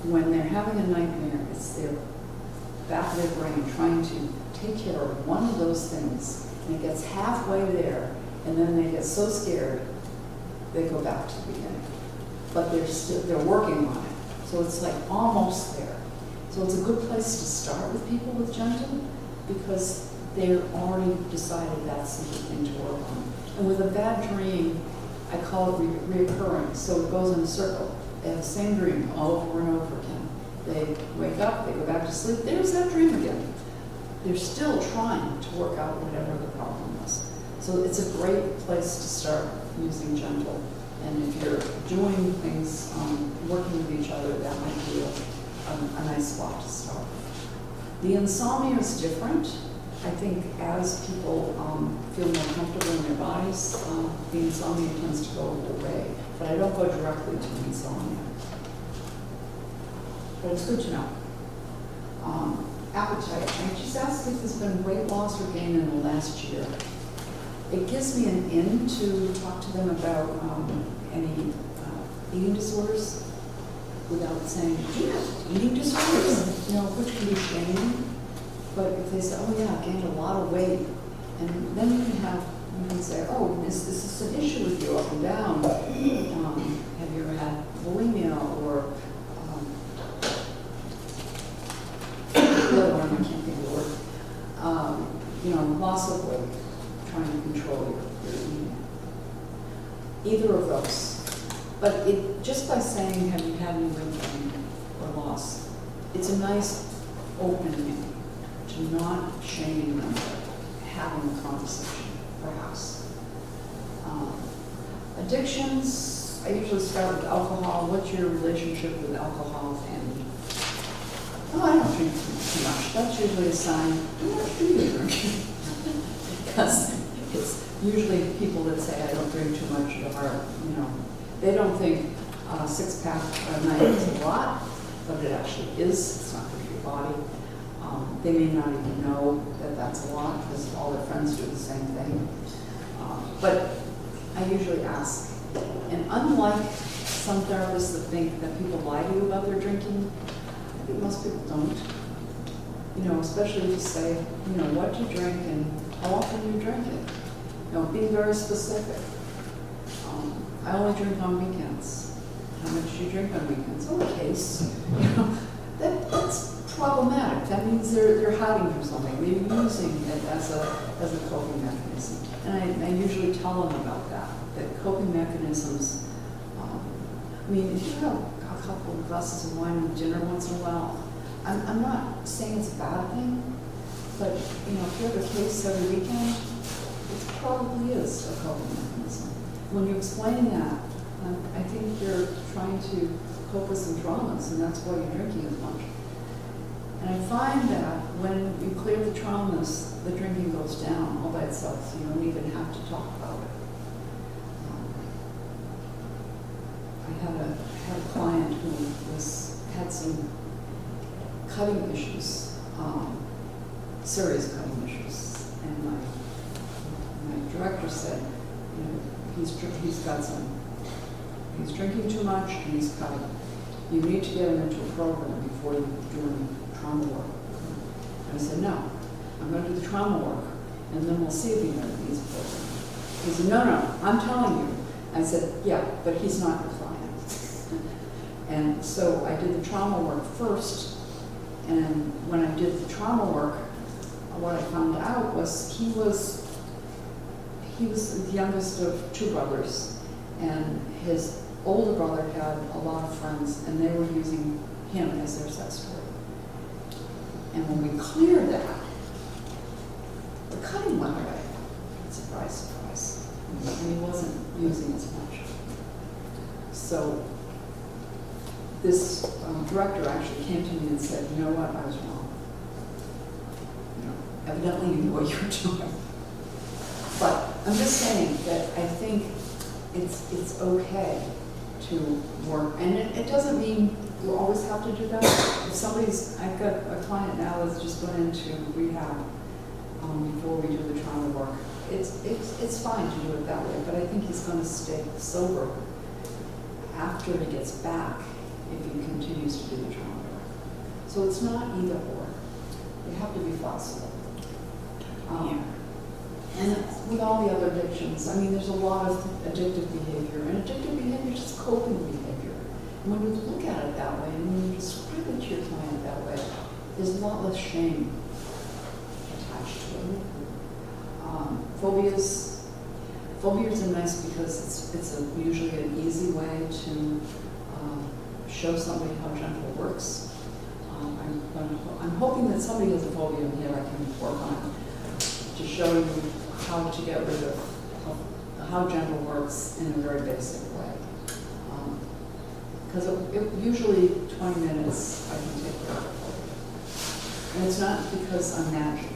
when they're having a nightmare, it's their back of their brain trying to take care of one of those things, and it gets halfway there, and then they get so scared, they go back to the beginning. But they're working on it, so it's like almost there. So it's a good place to start with people with gentle because they're already decided that's the good thing to work on. And with a bad dream, I call it reoccurring, so it goes in a circle. They have the same dream over and over again. They wake up, they go back to sleep, there's that dream again. They're still trying to work out whatever the problem is. So it's a great place to start using gentle. And if you're doing things, working with each other, that might be a nice spot to start. The insomnia is different. I think as people feel more comfortable in their bodies, the insomnia tends to go away. But I don't go directly to insomnia. But it's good to know. Appetite. I just asked if there's been weight loss or gain in the last year. It gives me an in to talk to them about any eating disorders without saying, do you have eating disorders? You know, which can be shaming. But if they say, oh yeah, I gained a lot of weight, and then you can say, oh, is this an issue with you up and down? Have you ever had bulimia or the other one, I can't think of the word. You know, loss of weight, trying to control your eating. Either of those. But just by saying, have you had any weight gain or loss, it's a nice opening to not shaming them, but having a conversation, perhaps. Addictions, I usually start with alcohol. What's your relationship with alcohol? And I don't drink too much. That's usually a sign, how much do you drink? Because it's usually people that say I don't drink too much are, you know, they don't think a 6-pack a night is a lot, but it actually is. It's not good for your body. They may not even know that that's a lot because all their friends do the same thing. But I usually ask, and unlike some therapists that think that people lie to you about their drinking, I think most people don't. You know, especially if you say, you know, what do you drink and how often you drink it. You know, being very specific. I only drink on weekends. How much do you drink on weekends? Oh, a case. You know, that's problematic. That means they're hiding from something. They're using it as a coping mechanism. And I usually tell them about that coping mechanisms. I mean, if you have a couple of glasses of wine with dinner once in a while, I'm not saying it's a bad thing, but you know, if you have a case every weekend, it probably is a coping mechanism. When you explain that, I think you're trying to cope with some traumas, and that's why you're drinking as much. And I find that when you clear the traumas, the drinking goes down all by itself, so you don't even have to talk about it. I had a client who had some cutting issues, serious cutting issues. And my director said, you know, he's drinking too much and he's cutting. You need to get him into a program before you do any trauma work. And I said, no, I'm going to do the trauma work and then we'll see if he needs a program. He said, no, I'm telling you. I said, yeah, but he's not your client. And so I did the trauma work first, and when I did the trauma work, what I found out was he was the youngest of two brothers, and his older brother had a lot of friends, and they were using him as their sex toy. And when we cleared that, the cutting went away. Surprise, surprise. And he wasn't using as much. So this director actually came to me and said, you know what, I was wrong. You know, evidently you knew what you were doing. But I'm just saying that I think it's okay to work. And it doesn't mean you always have to do that. If I've got a client now that's just went into rehab before we do the trauma work. It's fine to do it that way, but I think he's going to stay sober after he gets back if he continues to do the trauma work. So it's not either or. You have to be flexible. And with all the other addictions, I mean, there's a lot of addictive behavior, and addictive behavior is just coping behavior. And when you look at it that way, and when you describe it to your client that way, there's a lot less shame attached to it. Phobias are nice because it's usually an easy way to show somebody how gentle works. I'm hoping that somebody has a phobia in here I can work on to show you how to get rid of how gentle works in a very basic way. Because usually 20 minutes I can take care of a phobia. And it's not because I'm magic.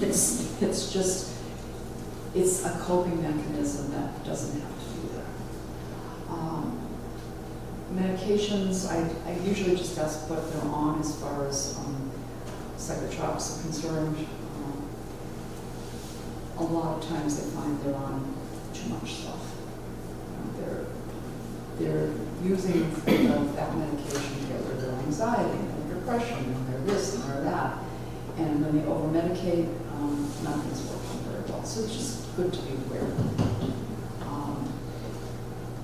It's just, it's a coping mechanism that doesn't have to be there. Medications, I usually just ask what they're on as far as psychotrops are concerned. A lot of times they find they're on too much stuff. They're using that medication to get rid of their anxiety and their depression and their this and their that. And when they over-medicate, nothing's working very well. So it's just good to be aware.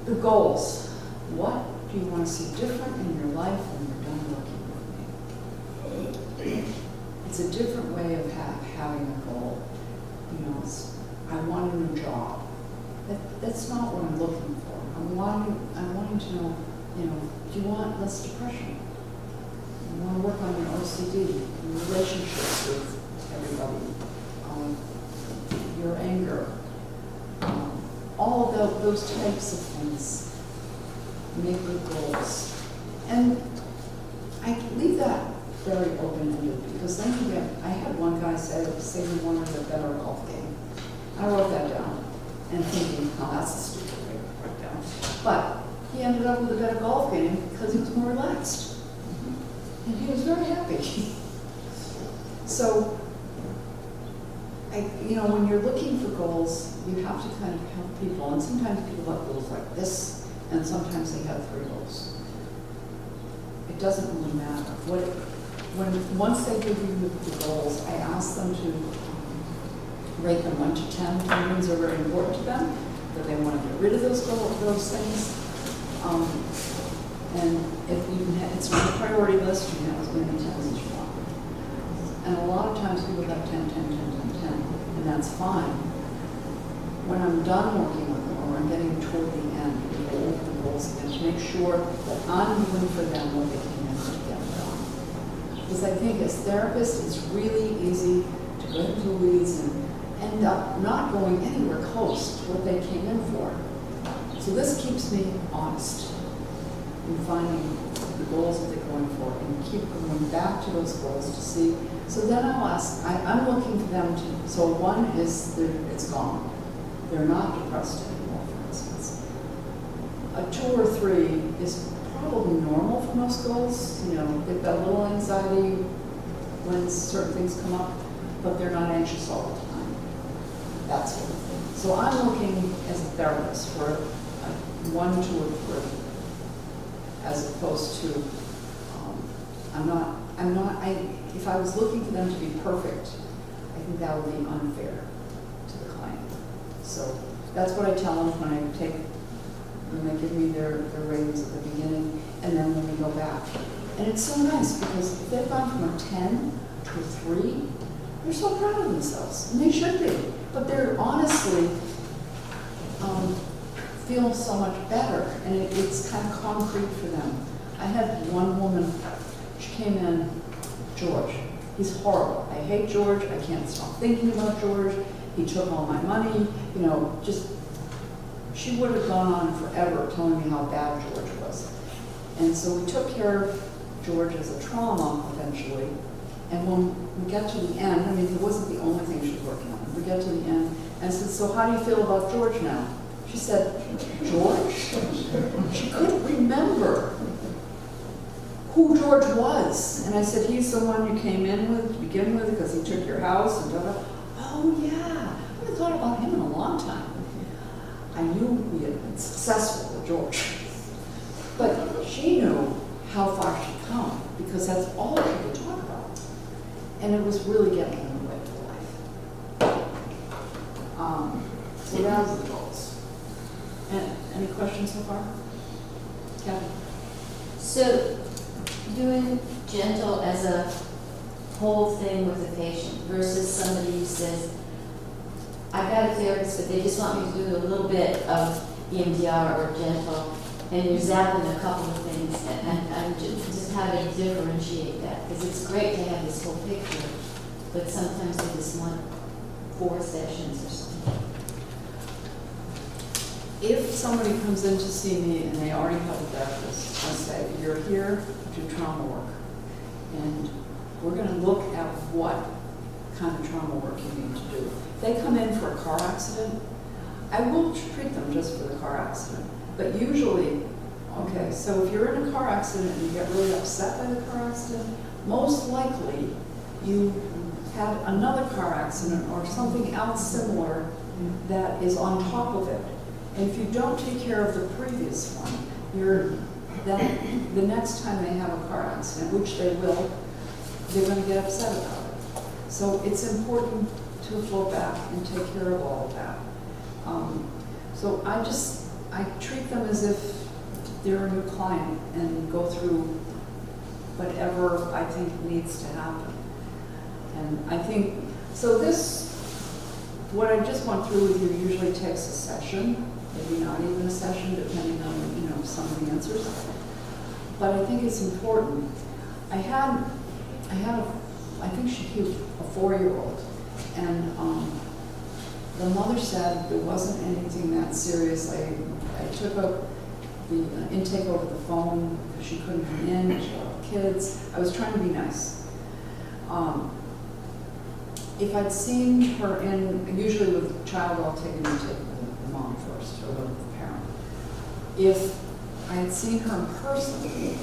The goals. What do you want to see different in your life when you're done working with me? It's a different way of having a goal. You know, I want a new job. That's not what I'm looking for. I'm wanting to know, you know, do you want less depression? You want to work on your OCD, your relationships with everybody, your anger, all of those types of things. Make good goals. And I leave that very open-ended because then you get, I had one guy say he wanted a better golf game. I wrote that down and thinking, oh, that's a stupid way to write down. But he ended up with a better golf game because he was more relaxed. And he was very happy. So, you know, when you're looking for goals, you have to kind of help people. And sometimes people have goals like this, and sometimes they have 3 goals. It doesn't really matter. Once they give you the goals, I ask them to rate them 1 to 10. 10 means are very important to them, that they want to get rid of those things. And if you it's on the priority list, you have as many 10s as you want. And a lot of times people have 10, 10, 10, 10, 10, and that's fine. When I'm done working with them, or I'm getting toward the end, we go over the goals again to make sure that I'm doing for them what they came in to get done. Because I think as therapists, it's really easy to go into the weeds and end up not going anywhere close to what they came in for. So this keeps me honest in finding the goals that they're going for and keep going back to those goals to see. So then I'll ask, I'm looking for them to, so one is it's gone. They're not depressed anymore, for instance. A 2 or 3 is probably normal for most goals. You know, they've got a little anxiety when certain things come up. but they're not anxious all the time. That sort of thing. So I'm looking as a therapist for a 1, 2, or 3, as opposed to, if I was looking for them to be perfect, I think that would be unfair to the client. So that's what I tell them when they give me their ratings at the beginning, and then when we go back. And it's so nice because if they've gone from a 10 to a 3, they're so proud of themselves, and they should be. But they're honestly feel so much better, and it's kind of concrete for them. I had one woman, she came in, George, he's horrible. I hate George, I can't stop thinking about George. He took all my money, she would have gone on forever telling me how bad George was. And so we took care of George as a trauma eventually. And when we got to the end, it wasn't the only thing she was working on. We got to the end, and I said, so how do you feel about George now? She said, George? She couldn't remember who George was. And I said, he's the one you came in with to begin with because he took your house and blah, blah. Oh yeah, I haven't thought about him in a long time. I knew we had been successful with George. But she knew how far she'd come because that's all she could talk about. And it was really getting in the way of life. So that was the goals. And any questions so far? Kathy? So, doing gentle as a whole thing with the patient versus somebody who says, I've got a therapist, but they just want me to do a little bit of EMDR or gentle, and you're zapping a couple of things, and I'm just how to differentiate that, because it's great to have this whole picture, but sometimes they just want 4 sessions or something. If somebody comes in to see me and they already have a therapist, I say, you're here to do trauma work. And we're going to look at what kind of trauma work you need to do. If they come in for a car accident, I will treat them just for the car accident. But usually, okay, so if you're in a car accident and you get really upset by the car accident, most likely you had another car accident or something else similar that is on top of it. And if you don't take care of the previous one, then the next time they have a car accident, which they will, they're going to get upset about it. So it's important to flow back and take care of all of that. So I treat them as if they're a new client and go through whatever I think needs to happen. And I think, so what I just went through with you usually takes a session, maybe not even a session, depending on, some of the answers. But I think it's important. I think he was a 4-year-old, and the mother said there wasn't anything that serious. I took up the intake over the phone because she couldn't come in, she had kids. I was trying to be nice. If I'd seen her usually with the child, I'll take the mom first, or the parent. If I had seen her in person,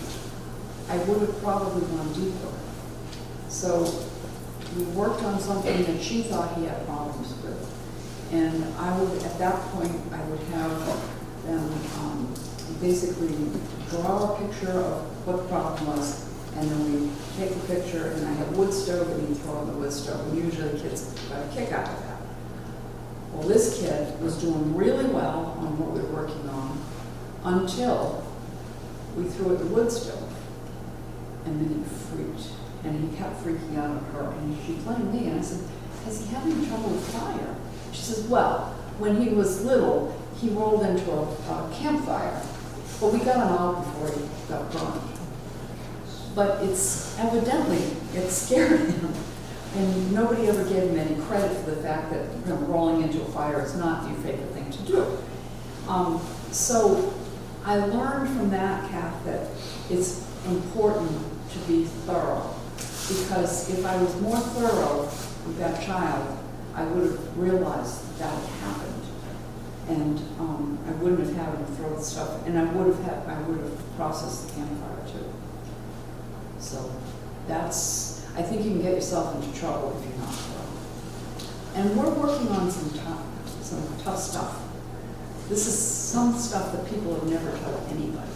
I would have probably gone deeper. So we worked on something that she thought he had problems with. And at that point, I would have them basically draw a picture of what the problem was, and then we take the picture, and I have wood stove, and you throw in the wood stove, and usually kids got a kick out of that. Well, this kid was doing really well on what we were working on until we threw it in the wood stove, and then he freaked, and he kept freaking out at her, and she blamed me, and I said, has he having trouble with fire? She says, well, when he was little, he rolled into a campfire, but we got him out before he got burned. But it scared him, and nobody ever gave him any credit for the fact that rolling into a fire is not your favorite thing to do. So I learned from that, Kath, that it's important to be thorough, because if I was more thorough with that child, I would have realized that had happened, and I wouldn't have had him throw the stuff, and I would have processed the campfire too. So I think you can get yourself into trouble if you're not thorough. And we're working on some tough stuff. This is some stuff that people have never told anybody.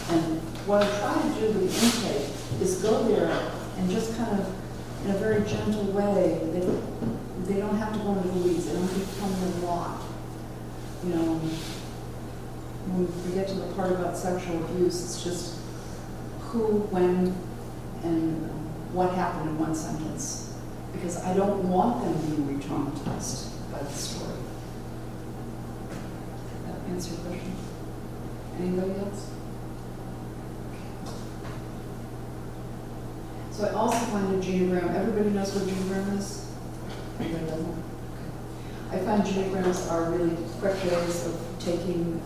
And what I try to do with the intake is go there and just kind of, in a very gentle way, they don't have to go into the weeds, they don't have to tell me a lot. You know, when we get to the part about sexual abuse, it's just who, when, and what happened in one sentence. Because I don't want them being re-traumatized by the story. That answer your question? Anybody else? So I also find a genogram. Everybody knows what a genogram is? Everybody doesn't? Okay. I find genograms are really quick ways of taking,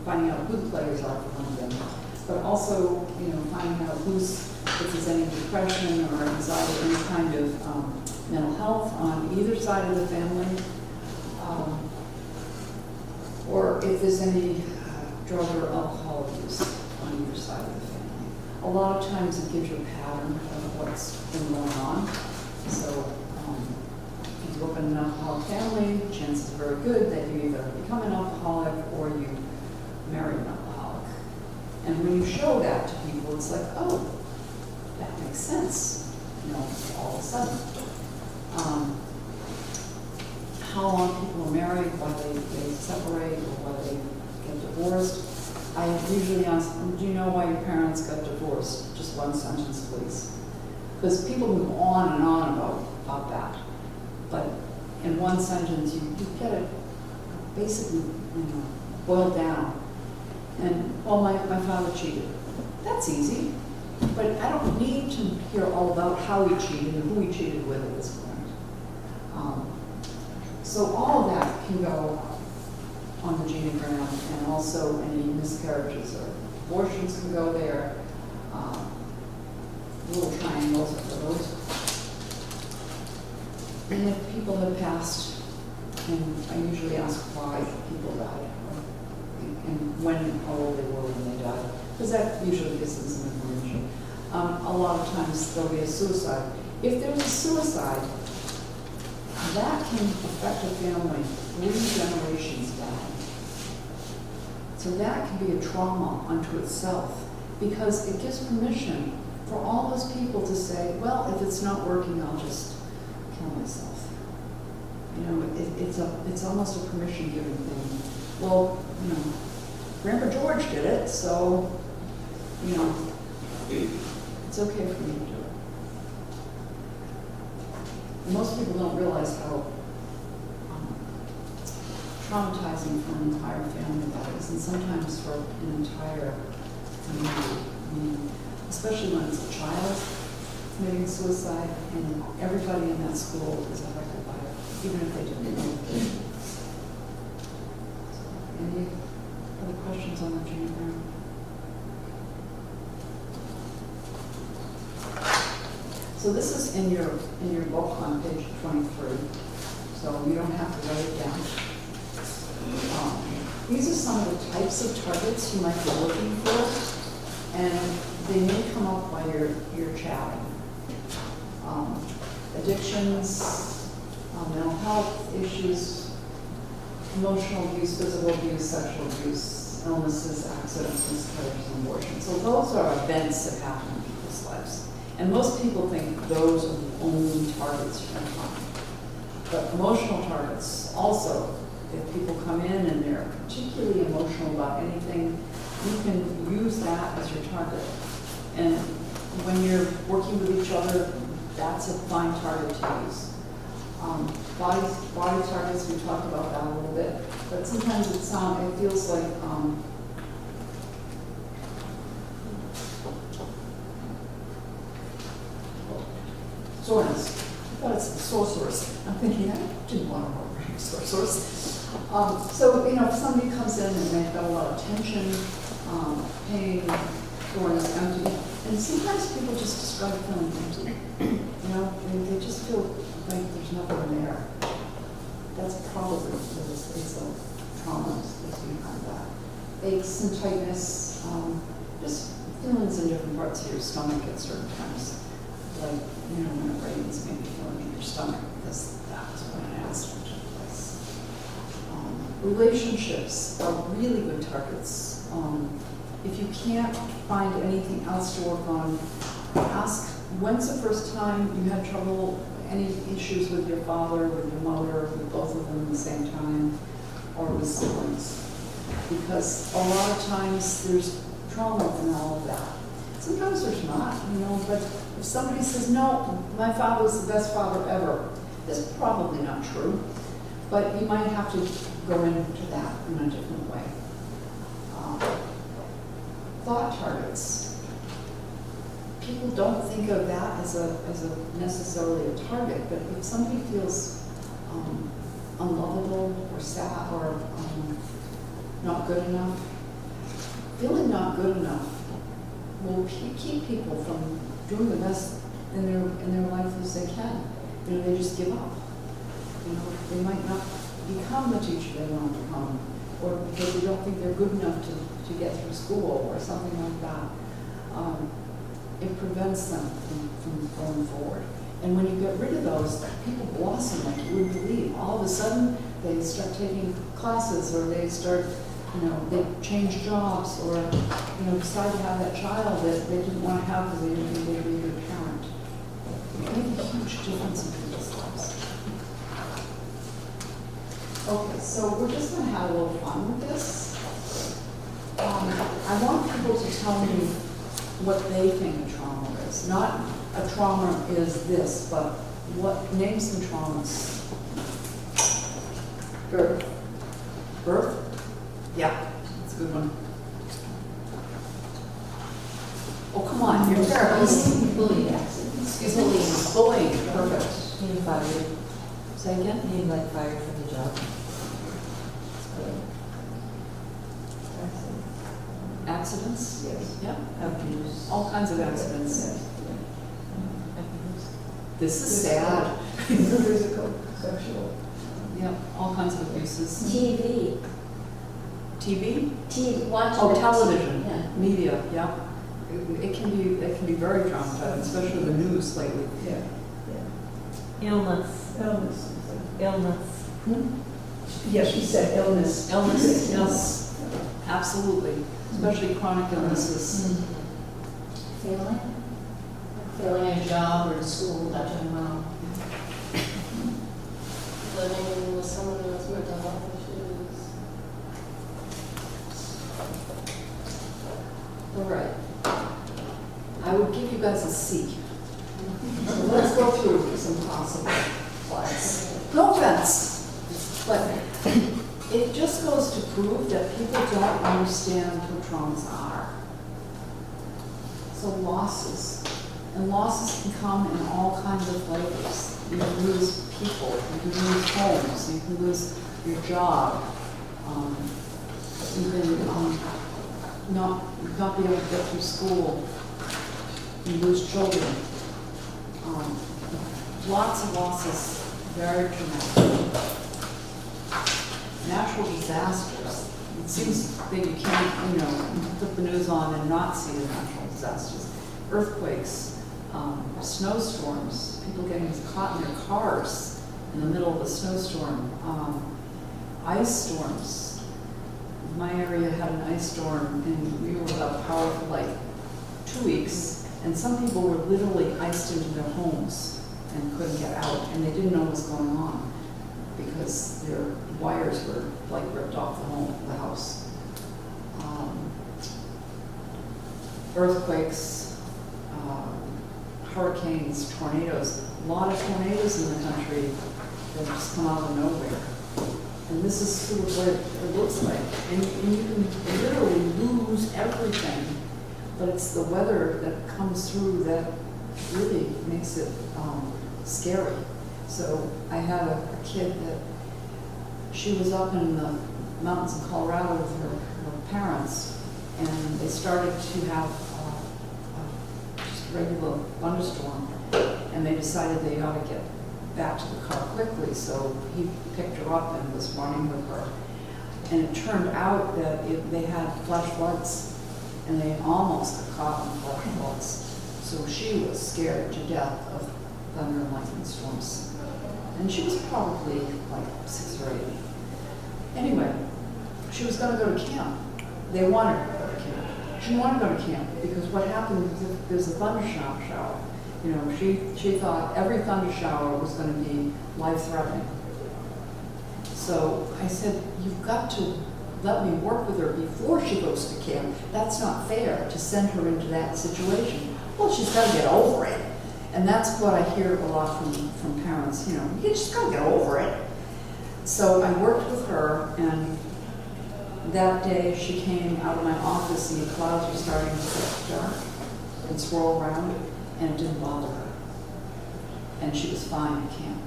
finding out who the players are for one of them, but also, you know, finding out if there's any depression or anxiety, any kind of mental health on either side of the family, or if there's any drug or alcohol abuse on either side of the family. A lot of times it gives you a pattern of what's been going on. So if you grew up in an alcoholic family, chances are very good that you either become an alcoholic or you marry an alcoholic. And when you show that to people, it's like, oh, that makes sense, you know, all of a sudden. How long people are married, why they separate, or why they get divorced. I usually ask them, do you know why your parents got divorced? Just one sentence, please. Because people can go on and on about that. But in one sentence, you get it basically, you know, boiled down. And, well, my father cheated. That's easy. But I don't need to hear all about how he cheated and who he cheated with at this point. So all of that can go on the genogram, and also any miscarriages or abortions can go there. Little triangles are for those. And if people have passed, and I usually ask why people died, and how old they were when they died, because that usually gives them some information. A lot of times there'll be a suicide. If there's a suicide, that can affect a family 3 generations down. So that can be a trauma unto itself, because it gives permission for all those people to say, well, if it's not working, I'll just kill myself. You know, it's almost a permission-giving thing. Well, you know, Grandpa George did it, so, you know, it's okay for me to do it. Most people don't realize how traumatizing for an entire family that is, and sometimes for an entire community. I mean, especially when it's a child committing suicide, and everybody in that school is affected by it, even if they didn't know it. Any other questions on the genogram? So this is in your book on page 23, so you don't have to write it down. These are some of the types of targets you might be looking for, and they may come up while you're chatting. Addictions, mental health issues, emotional abuse, physical abuse, sexual abuse, illnesses, accidents, miscarriages, and abortion. So those are events that happen in people's lives. And most people think those are the only targets you're going to find. But emotional targets also, if people come in and they're particularly emotional about anything, you can use that as your target. And when you're working with each other, that's a fine target to use. Body targets, we talked about that a little bit, but sometimes it feels like soreness. I thought it's the sorceress. I'm thinking, I didn't want to work with sorceress. So, you know, if somebody comes in and they've got a lot of tension, pain, soreness, empty, and sometimes people just describe feeling empty. You know, they just feel like there's nothing there. That's probably it's a trauma that's behind that. Aches and tightness, just feelings in different parts of your stomach at certain times. like, you know, when it rains, maybe feeling in your stomach, because that was when an accident took place. Relationships are really good targets. If you can't find anything else to work on, ask, when's the first time you had trouble, any issues with your father, with your mother, with both of them at the same time, or with siblings? Because a lot of times there's trauma in all of that. Sometimes there's not, you know, but if somebody says, no, my father was the best father ever, that's probably not true. But you might have to go into that in a different way. Thought targets. People don't think of that as a necessarily a target, but if somebody feels unlovable or sad or not good enough, feeling not good enough will keep people from doing the best in their life as they can. You know, they just give up. You know, they might not become the teacher they want to become, or because they don't think they're good enough to get through school or something like that. It prevents them from going forward. And when you get rid of those, people blossom like you wouldn't believe. All of a sudden, they start taking classes, or they start, you know, they change jobs, or, you know, decide to have that child that they didn't want to have because they didn't think they'd be a good parent. It makes a huge difference in people's lives. Okay, so we're just going to have a little fun with this. I want people to tell me what they think a trauma is. Not a trauma is this, but what, name some traumas. Birth. Birth? Yeah, that's a good one. Oh, come on, you're terrible. Bullying accidents. Excuse me, bullying, perfect. Being fired, Say again? being like fired from the job. Accidents? Yes. Yeah, Abuse. all kinds of accidents. Abuse. This is sad. Physical, sexual. Yeah, all kinds of abuses. TV. TV? Watching. Oh, television, Yeah. media, yeah. It can be very traumatizing, especially the news lately. Yeah. Illness. Illness. Illness. Yes, she said illness. Illness, yes, absolutely, especially chronic illnesses. Failing? Failing at a job or in school, not doing well. Living with someone who has mental health issues. All right. I would give you guys a C. So let's go through some possible slides. No offense, but it just goes to prove that people don't understand what traumas are. So losses, and losses can come in all kinds of flavors. You can lose people, you can lose homes, you can lose your job, you can not be able to get through school, you lose children. Lots of losses, very traumatic. Natural disasters. It seems that you can't, you know, put the news on and not see the natural disasters. Earthquakes, snowstorms, people getting caught in their cars in the middle of a snowstorm, ice storms. My area had an ice storm and we were without power for like 2 weeks, and some people were literally iced into their homes and couldn't get out, and they didn't know what was going on because their wires were like ripped off the house. Earthquakes, hurricanes, tornadoes. A lot of tornadoes in the country that just come out of nowhere. And this is sort of what it looks like. And you can literally lose everything, but it's the weather that comes through that really makes it scary. So I had a kid that she was up in the mountains of Colorado with her parents, and they started to have just a regular thunderstorm, and they decided they ought to get back to the car quickly, so he picked her up and was running with her. And it turned out that they had flash floods, and they almost got caught in flash floods. So she was scared to death of thunder and lightning storms. And she was probably like 6 or 8. Anyway, she was gonna go to camp. They wanted her to go to camp. She didn't want to go to camp because what happened is if there's a thunder shower, you know, she thought every thunder shower was gonna be life-threatening. So I said, you've got to let me work with her before she goes to camp. That's not fair to send her into that situation. Well, she's got to get over it. And that's what I hear a lot from parents, you know, you just got to get over it. So I worked with her, and that day she came out of my office and the clouds were starting to get dark and swirl around, and it didn't bother her. And she was fine at camp.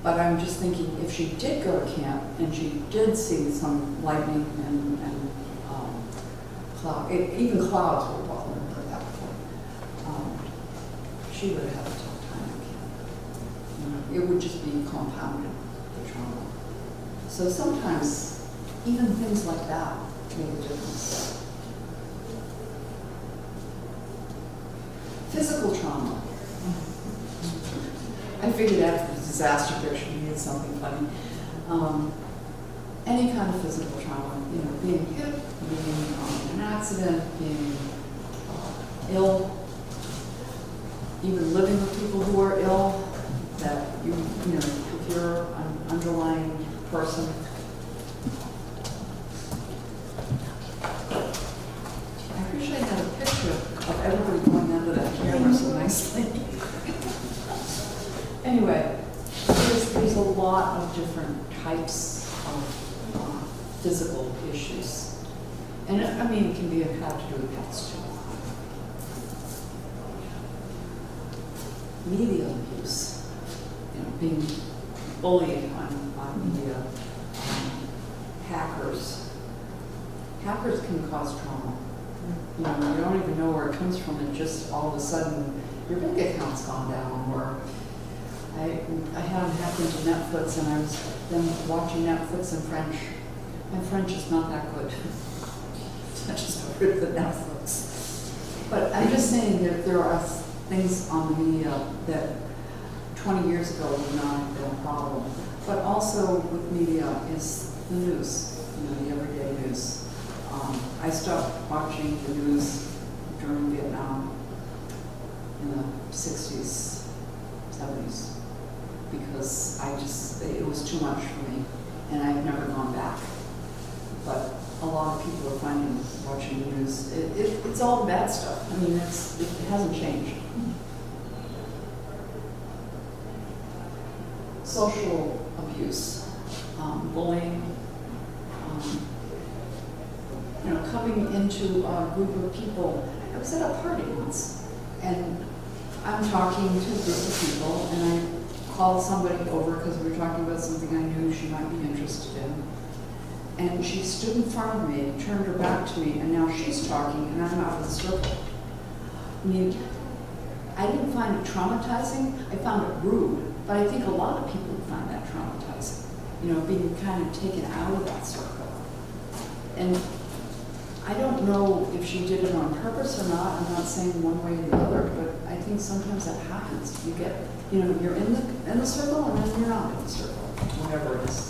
But I'm just thinking, if she did go to camp and she did see some lightning and cloud, even clouds were bothering her at that point, she would have had a tough time at camp. You know, it would just be compounded, the trauma. So sometimes, even things like that make a difference. Physical trauma. I figured after the disaster picture you needed something funny. Any kind of physical trauma, you know, being hit, being in an accident, being ill, even living with people who are ill, that you know, if you're an underlying person. I wish I had a picture of everybody going under that camera so nicely. Anyway, there's a lot of different types of physical issues. And I mean, it can be had to do with pets too. Media abuse, you know, being bullied on media, hackers. Hackers can cause trauma. You know, you don't even know where it comes from, and just all of a sudden your bank account's gone down, or I haven't hacked into Netflix, and I was then watching Netflix in French. My French is not that good. I just got rid of the Netflix. But I'm just saying that there are things on the media that 20 years ago would not have been a problem. But also with media is the news, you know, the everyday news. I stopped watching the news during Vietnam in the 60s, 70s, because it was too much for me, and I've never gone back. But a lot of people are finding watching the news, it's all the bad stuff. I mean, it hasn't changed. Social abuse, bullying, you know, coming into a group of people. I was at a party once, and I'm talking to a group of people, and I called somebody over because we were talking about something I knew she might be interested in. And she stood in front of me, turned her back to me, and now she's talking, and I'm out of the circle. I mean, I didn't find it traumatizing. I found it rude, but I think a lot of people find that traumatizing. You know, being kind of taken out of that circle. And I don't know if she did it on purpose or not. I'm not saying one way or the other, but I think sometimes that happens. You get, you know, you're in the circle, and then you're not in the circle, whatever it is.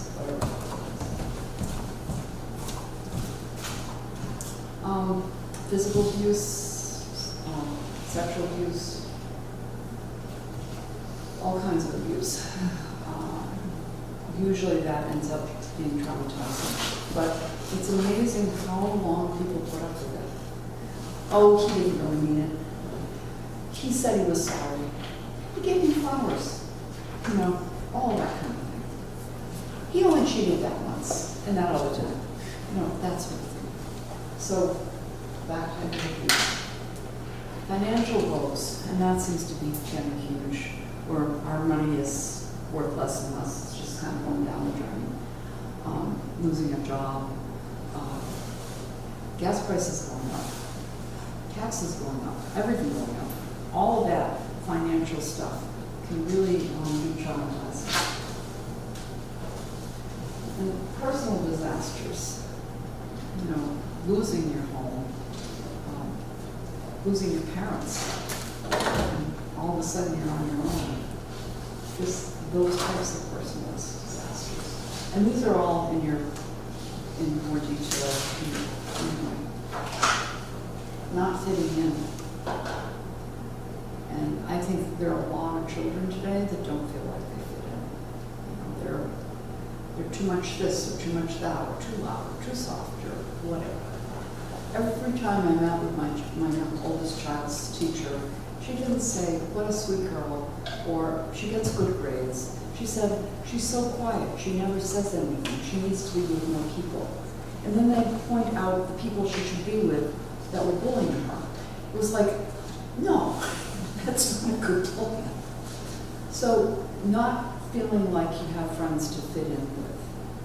Physical abuse, sexual abuse, all kinds of abuse. Usually that ends up being traumatizing. But it's amazing how long people put up with it. Oh, he didn't really mean it. He said he was sorry. He gave me flowers. You know, all that kind of thing. He only cheated that once, and not all the time. You know, that sort of thing. So, back to abuse. Financial woes, and that seems to be getting huge, where our money is worth less and less. It's just kind of going down the drain. Losing a job, gas prices going up, taxes going up, everything going up. All of that financial stuff can really be traumatizing. And personal disasters, you know, losing your home, losing your parents, and all of a sudden you're on your own. Just those types of personal disasters. And these are all in more detail, anyway. Not fitting in. And I think there are a lot of children today that don't feel like they fit in. You know, they're too much this, or too much that, or too loud, or too soft, or whatever. Every time I met with my oldest child's teacher, she didn't say, what a sweet girl, or she gets good grades. She said, she's so quiet, she never says anything, she needs to be with more people. And then they point out the people she should be with that were bullying her. It was like, no, that's not a good plan. So not feeling like you have friends to fit in with.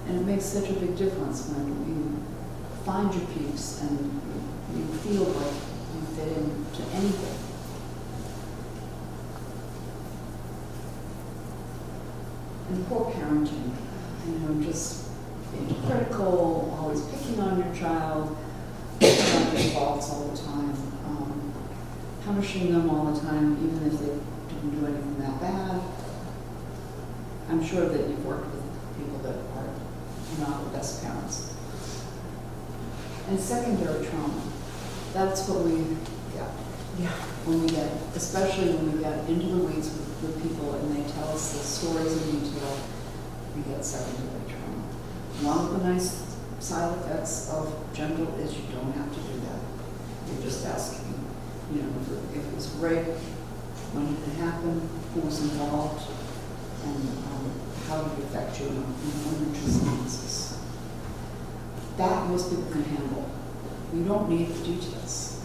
And it makes such a big difference when you find your peeps and you feel like you fit into anything. And poor parenting, just being critical, always picking on your child, finding their faults all the time, punishing them all the time, even if they didn't do anything that bad. I'm sure that you've worked with people that are not the best parents. And secondary trauma, that's what we get. Yeah. When we get, especially when we get into the weeds with people and they tell us the stories in detail, we get secondary trauma. One of the nice side effects of gentle is you don't have to do that. You're just asking, if it was rape, when did it happen, who was involved, and how did it affect you in one or two sentences. That most people can handle. You don't need the details.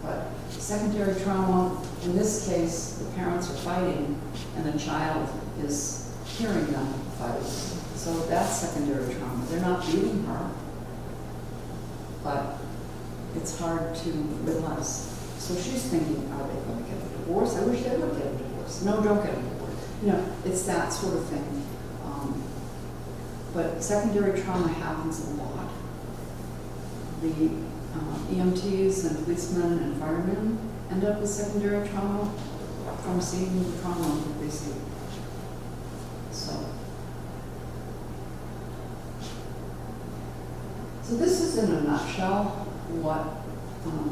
But secondary trauma, in this case, the parents are fighting and the child is hearing them fight. So that's secondary trauma. They're not beating her, but it's hard to realize. So she's thinking, are they going to get a divorce? I wish they would get a divorce. No, don't get a divorce. It's that sort of thing. But secondary trauma happens a lot. The EMTs and policemen and firemen end up with secondary trauma from seeing the trauma that they see. So this is in a nutshell what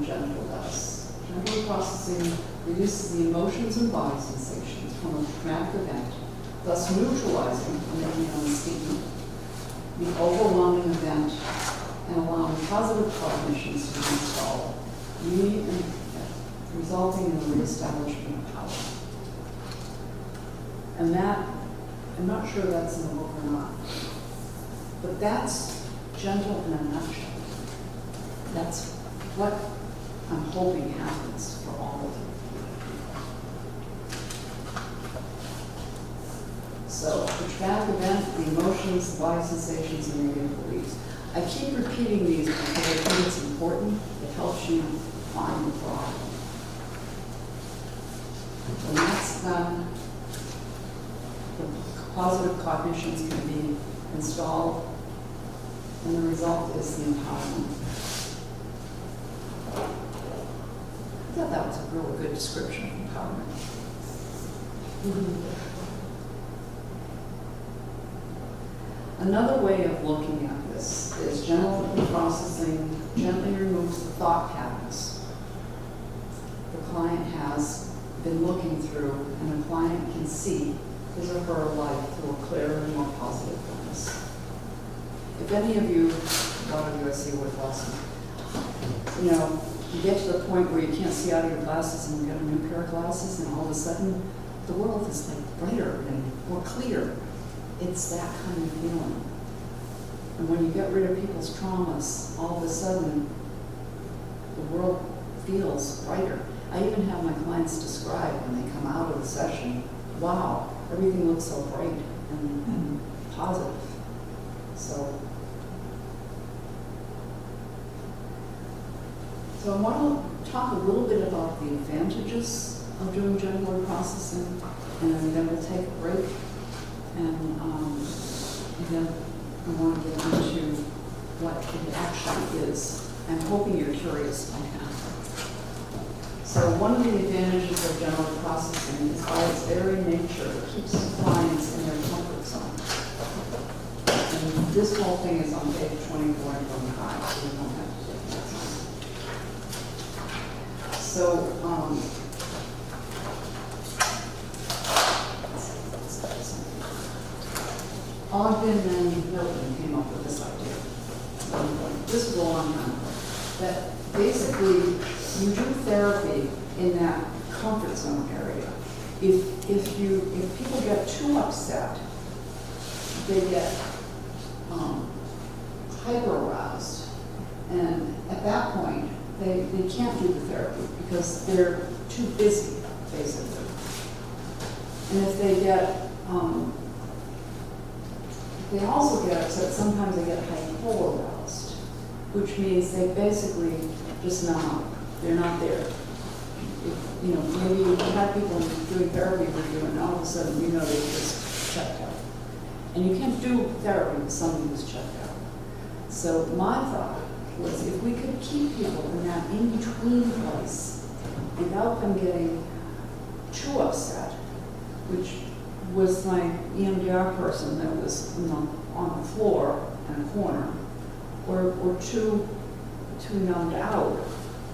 genital does. Genital processing reduces the emotions and body sensations from a traumatic event, thus neutralizing and making on stigma, the overwhelming event, and allowing positive cognitions to be installed, resulting in the reestablishment of power. And that, I'm not sure that's in the book or not, but that's gentle in a nutshell. That's what I'm hoping happens for all of you. So, the traumatic event, the emotions, the body sensations, and negative beliefs. I keep repeating these because I think it's important. It helps you find the problem. When that's done, the positive cognitions can be installed, and the result is the empowerment. I thought that was a really good description of empowerment. Another way of looking at this is genital processing gently removes the thought patterns the client has been looking through, and the client can see his or her life through a clearer and more positive lens. If any of you, a lot of you I see with glasses, you get to the point where you can't see out of your glasses and you get a new pair of glasses, and all of a sudden the world is like brighter and more clear. It's that kind of feeling. And when you get rid of people's traumas, all of a sudden the world feels brighter. I even have my clients describe when they come out of the session, wow, everything looks so bright and positive. So I want to talk a little bit about the advantages of doing genital processing, and then we'll take a break. And then I want to get into what it actually is. I'm hoping you're curious by now. So one of the advantages of general processing is by its very nature, it keeps clients in their comfort zone. And this whole thing is on page 24 and 25, so we don't have to take that time. So, Ogden and Milton came up with this idea. This was a long time ago. That basically you do therapy in that comfort zone area. If people get too upset, they get hyper aroused, and at that point they can't do the therapy because they're too busy, basically. And if they get they also get upset, sometimes they get hypo-aroused, which means they basically just not, they're not there. You know, maybe you have people doing therapy with you and all of a sudden you know they just checked out. And you can't do therapy with somebody who's checked out. So my thought was if we could keep people in that in-between place without them getting too upset, which was my EMDR person that was, you know, on the floor in a corner, or too numbed out,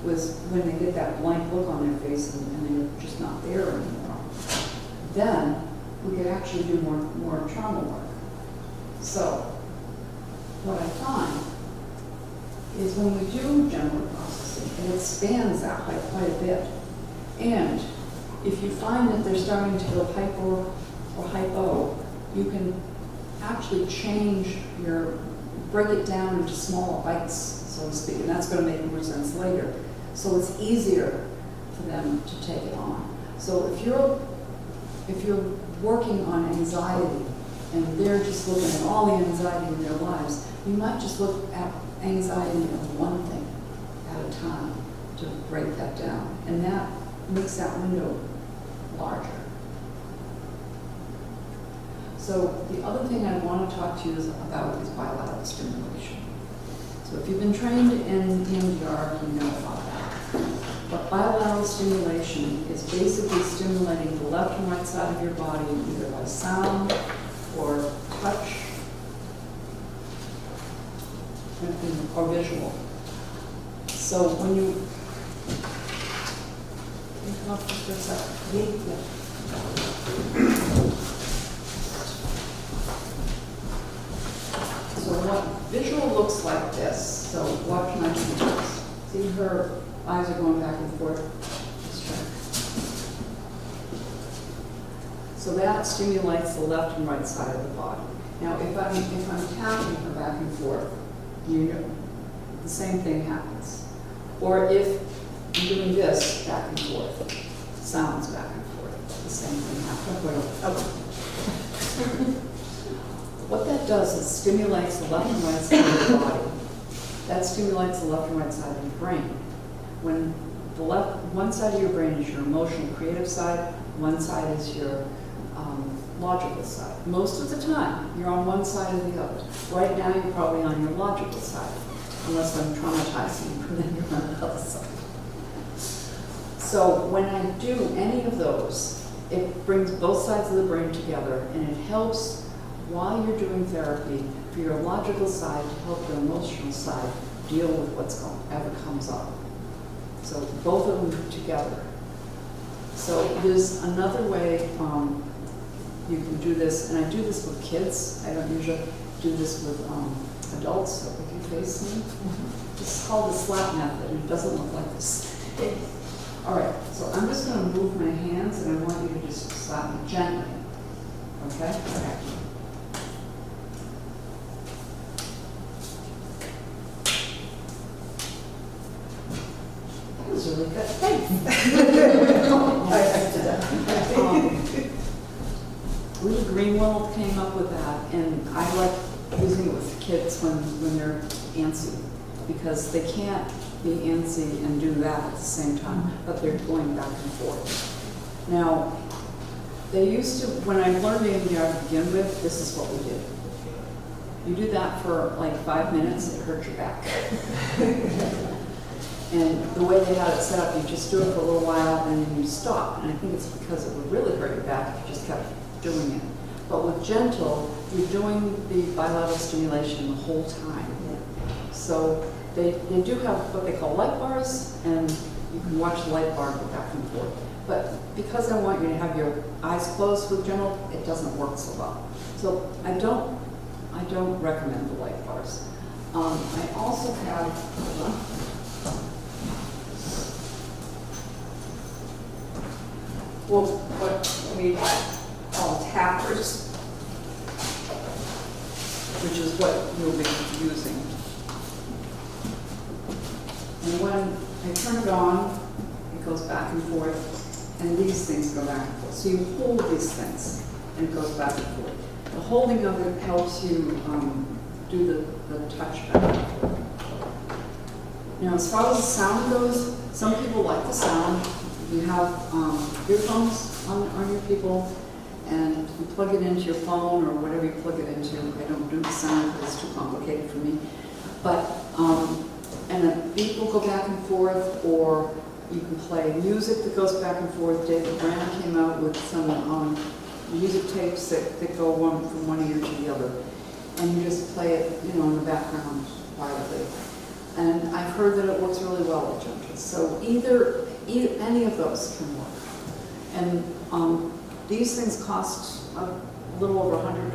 was when they get that blank look on their face and they're just not there anymore. Then we could actually do more trauma work. So what I find is when we do general processing, it expands that by quite a bit. And if you find that they're starting to go hyper or hypo, you can actually break it down into smaller bites, so to speak, and that's going to make more sense later. So it's easier for them to take it on. So if you're working on anxiety and they're just looking at all the anxiety in their lives, you might just look at anxiety of one thing at a time to break that down, and that makes that window larger. So the other thing I want to talk to you about is bilateral stimulation. So if you've been trained in EMDR, you know about that. But bilateral stimulation is basically stimulating the left and right side of your body either by sound or touch or visual. So when you come up just for a second. Yeah. So what visual looks like this, so watch my fingers. See her eyes are going back and forth. Just try. So that stimulates the left and right side of the body. Now if I'm tapping her back and forth, you know, the same thing happens. Or if I'm doing this back and forth, sounds back and forth, the same thing happens. What that does is stimulates the left and right side of the body. That stimulates the left and right side of your brain. When the one side of your brain is your emotional, creative side, one side is your logical side. Most of the time, you're on one side or the other. Right now, you're probably on your logical side, unless I'm traumatizing you, and then you're on the other side. So when I do any of those, it brings both sides of the brain together, and it helps while you're doing therapy for your logical side to help your emotional side deal with whatever comes up. So both of them together. So there's another way you can do this, and I do this with kids. I don't usually do this with adults, so if you face me. This is called the slap method, and it doesn't look like this. All right, so I'm just going to move my hands, and I want you to just slap me gently. Okay? Okay. That was really good. Thanks. Lee Greenwald came up with that, and I like using it with kids when they're antsy, because they can't be antsy and do that at the same time, but they're going back and forth. Now, they used to, when I learned EMDR to begin with, this is what we did. You do that for like 5 minutes, it hurts your back. And the way they had it set up, you just do it for a little while and then you stop. And I think it's because it would really hurt your back if you just kept doing it. But with gentle, you're doing the bilateral stimulation the whole time. So they do have what they call light bars, and you can watch the light bar go back and forth. But because I want you to have your eyes closed with gentle, it doesn't work so well. So I don't recommend the light bars. I also have, hold on. Well, what we call tappers, which is what you'll be using. And when I turn it on, it goes back and forth, and these things go back and forth. So you hold these things, and it goes back and forth. The holding of it helps you do the touch back and forth. Now, as far as the sound goes, some people like the sound. You have earphones on your people, and you plug it into your phone or whatever you plug it into. I don't do the sound because it's too complicated for me. But, and a beat will go back and forth, or you can play music that goes back and forth. David Brand came out with some music tapes that go from one ear to the other. And you just play it, you know, in the background quietly. And I've heard that it works really well with gentle. So either any of those can work. And these things cost a little over $100.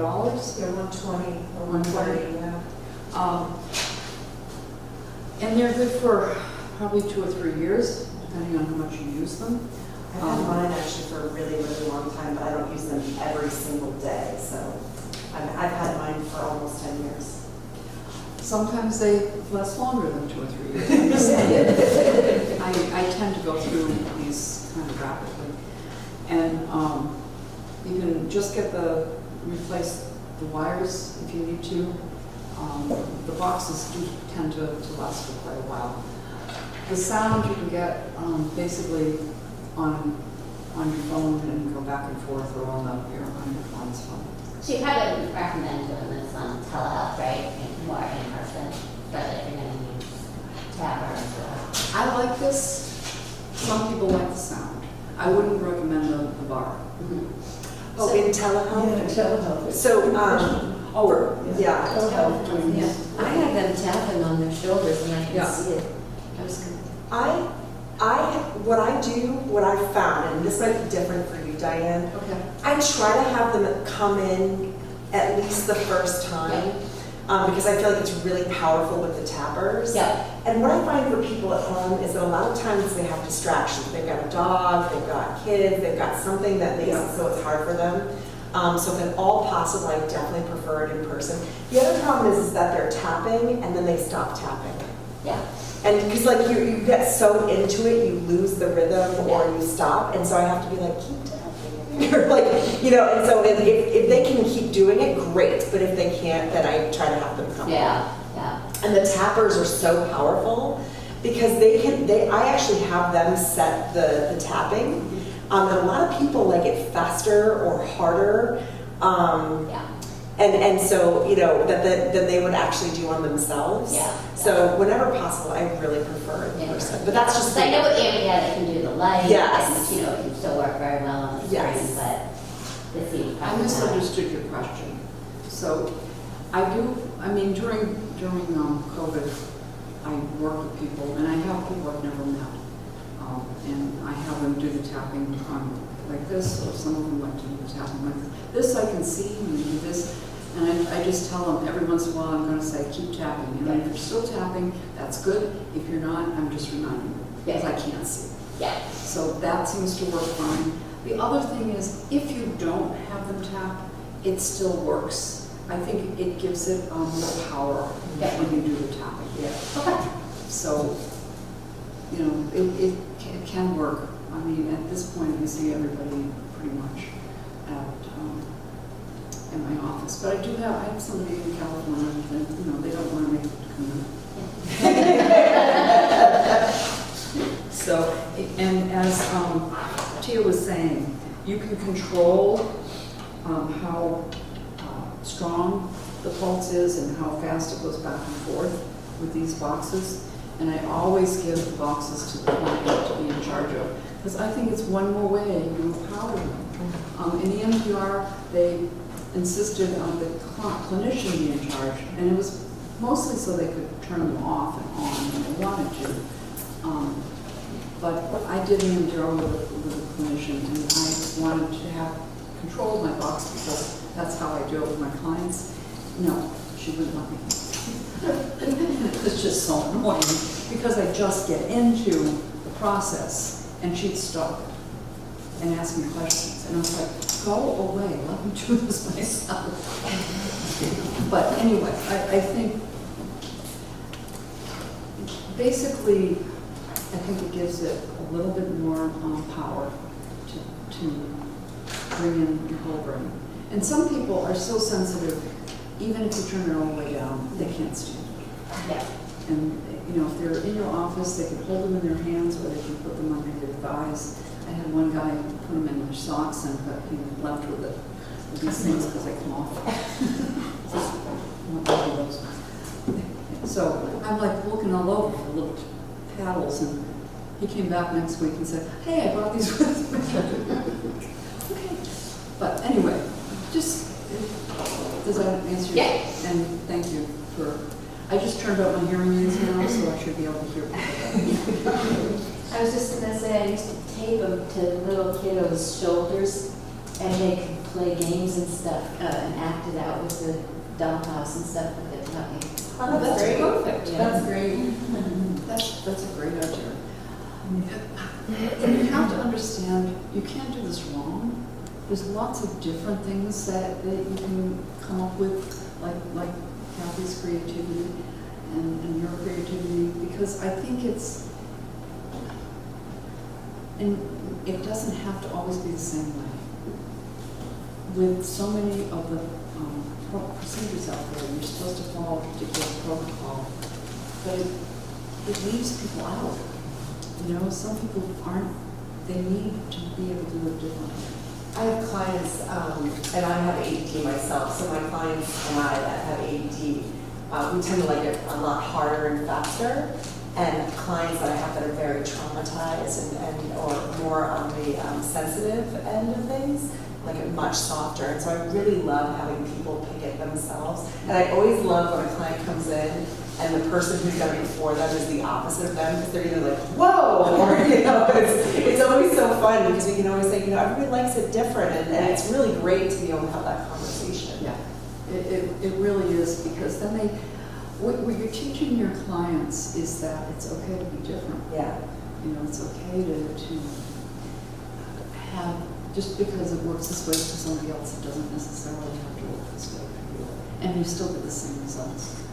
Yeah, 120 or 130, yeah. And they're good for probably 2 or 3 years, depending on how much you use them. I've had mine actually for a really, really long time, but I don't use them every single day. So I've had mine for almost 10 years. Sometimes they last longer than 2 or 3 years. I'm just saying. I tend to go through these kind of rapidly. And you can just replace the wires if you need to. The boxes do tend to last for quite a while. The sound you can get basically on your phone and go back and forth, or on your client's phone. So you probably wouldn't recommend doing this on telehealth, right? More in person, especially if you're going to use tappers or... I like this. Some people like the sound. I wouldn't recommend the bar. Mm-hmm. Oh, So- in telehealth? Yeah, telehealth. So, yeah. Telehealth doing Yeah, this. I have them tapping on their shoulders and I can Yeah. see it. I was gonna, What I found, and this might be different for you, Diane, Okay. I try to have them come in at least the first time, because I feel like it's really powerful with the tappers. Yeah. And what I find for people at home is that a lot of times they have distractions. They've got a dog, they've got kids, they've got something that makes it so it's hard for them. So if at all possible, I definitely prefer it in person. The other problem is that they're tapping and then they stop tapping. Yeah. And because like you get so into it, you lose the rhythm or you stop. And so I have to be like, keep tapping. Or like, you know, and so if they can keep doing it, great. But if they can't, then I try to have them come. Yeah. Yeah. And the tappers are so powerful because I actually have them set the tapping. And a lot of people like it faster or harder. Yeah. And so, you know, than they would actually do on themselves. Yeah. So whenever possible, I really prefer it in person. But that's just... So I know with Amy, they can do the light. Yes. And, you know, it can still work very well on the screen, Yes. but this seems I probably misunderstood your question. So I mean, during COVID, I work with people, and I have people I've never met. And I have them do the tapping like this, or some of them like to do the tapping like this. I can see, and do this. And I just tell them every once in a while, I'm going to say, keep tapping. And if you're still tapping, that's good. If you're not, I'm just reminding you, because I can't see. Yeah. So that seems to work fine. The other thing is, if you don't have them tap, it still works. I think it gives it more power when you do the tapping. Yeah. Okay. So, you know, it can work. I mean, at this point, I see everybody pretty much at my office. But I have somebody in California that, you know, they don't want to make it come in. So, and as Tia was saying, you can control how strong the pulse is and how fast it goes back and forth with these boxes. And I always give the boxes to the client to be in charge of, because I think it's one more way you empower them. In the NPR, they insisted on the clinician be in charge, and it was mostly so they could turn them off and on when they wanted to. But I did an NPR with a clinician, and I wanted to have control of my box because that's how I do it with my clients. No, she wouldn't let me. It's just so annoying because I just get into the process and she'd stop and ask me questions. And I was like, go away, let me do this myself. But anyway, I think basically, I think it gives it a little bit more power to bring in your whole brain. And some people are so sensitive, even if you turn it all the way down, they can't stand it. Yeah. And, you know, if they're in your office, they can hold them in their hands or they can put them under their thighs. I had one guy put them in their socks and but he left with these things because they come off. So I'm like looking all over for little paddles, and he came back next week and said, hey, I brought these with me. Okay. But anyway, just, does that answer your Yeah. And thank you for, I just turned out my hearing aids now, so I should be able to hear. I was just gonna say, I used to tape them to little kiddos' shoulders, and they could play games and stuff, and act it out with the dollhouse and stuff with the puppy. Oh, that's great. Perfect. Yeah. That's great. That's a great idea. And you have to understand, you can't do this wrong. There's lots of different things that you can come up with, like Kathy's creativity and your creativity, because I think and it doesn't have to always be the same way. With so many of the procedures out there, you're supposed to follow a particular protocol, but it leaves people out. You know, some people aren't, they need to be able to do it differently. I have clients, and I have ADD myself, so my clients and I that have ADD, we tend to like it a lot harder and faster. And clients that I have that are very traumatized and or more on the sensitive end of things, like it much softer. And so I really love having people pick it themselves. And I always love when a client comes in and the person who's done it before them is the opposite of them, because they're either like, whoa, or, you know, it's always so fun because we can always say, you know, everybody likes it different, and it's really great to be able to have that conversation. Yeah, it really is, because then what you're teaching your clients is that it's okay to be different. Yeah. You know, it's okay to have, just because it works this way for somebody else, it doesn't necessarily have to work this way for you. And you still get the same results.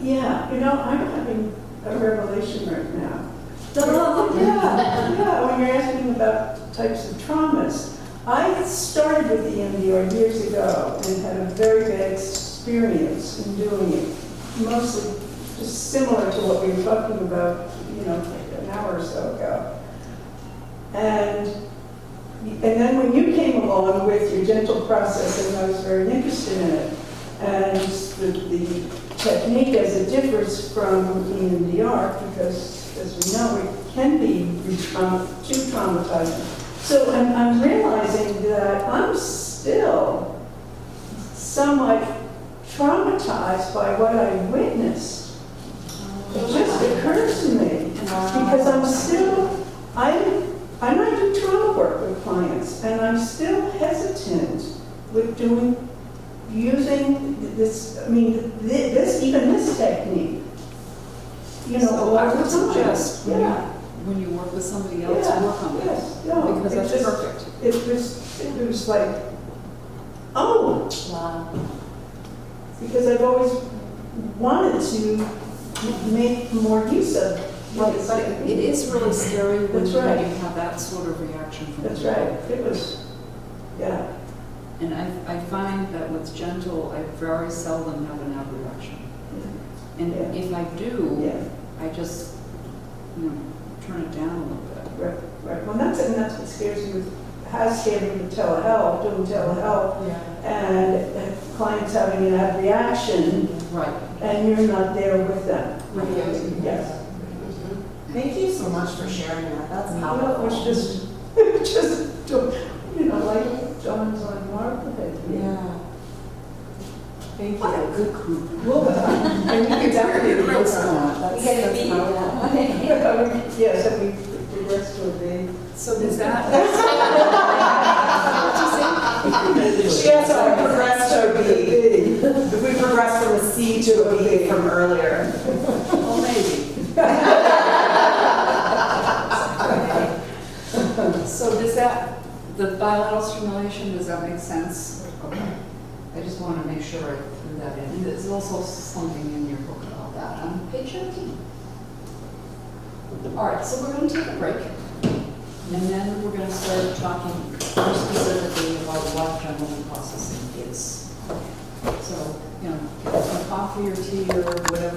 Yeah, you know, I'm having a revelation right now. Yeah. Yeah, when you're asking about types of traumas. I started with the MDR years ago and had a very bad experience in doing it. Mostly just similar to what we were talking about, you know, like an hour or so ago. And then when you came along with your gentle process, and I was very interested in it, and the technique as it differs from EMDR, because as we know, it can be too traumatizing. So I'm realizing that I'm still somewhat traumatized by what I witnessed. It just occurs to me, because I'm still, I do trauma work with clients, and I'm still hesitant with using this, I mean, even this technique. You know, So a lot I of would times. suggest Yeah. when you work with somebody else, Yeah, work on that. yes, no, Because it that's just- perfect. It was like, oh, Wow. because I've always wanted to make more use of this But it technique. is really scary when That's you right. have that sort of reaction from That's people. right, it was, yeah. And I find that with gentle, I very seldom have an reaction. And Yeah. if I do, Yeah, I just, you know, turn it down a little bit. right. Well, that's what scares me, has scared me with telehealth, doing telehealth, and clients having an reaction, Right. and you're not there with them. Right. Yes. Thank you so much for sharing that, that's Well, powerful. it's just, like John's on Marblehead. Yeah. Thank What a you. good group. Well, And you can definitely Real build smart. on that, We gotta that's be, powerful. yes, and we progressed to a big. So Is that? She has to progress to a B. If we progress from a C to a B from earlier. Well, maybe. So does that, the bilateral stimulation, does that make sense? Okay. I just want to make sure I threw that in. And there's also something in your book about that on page 19. All right, so we're going to take a break. And then we're going to start talking more specifically about what general processing is. So, get some coffee or tea or whatever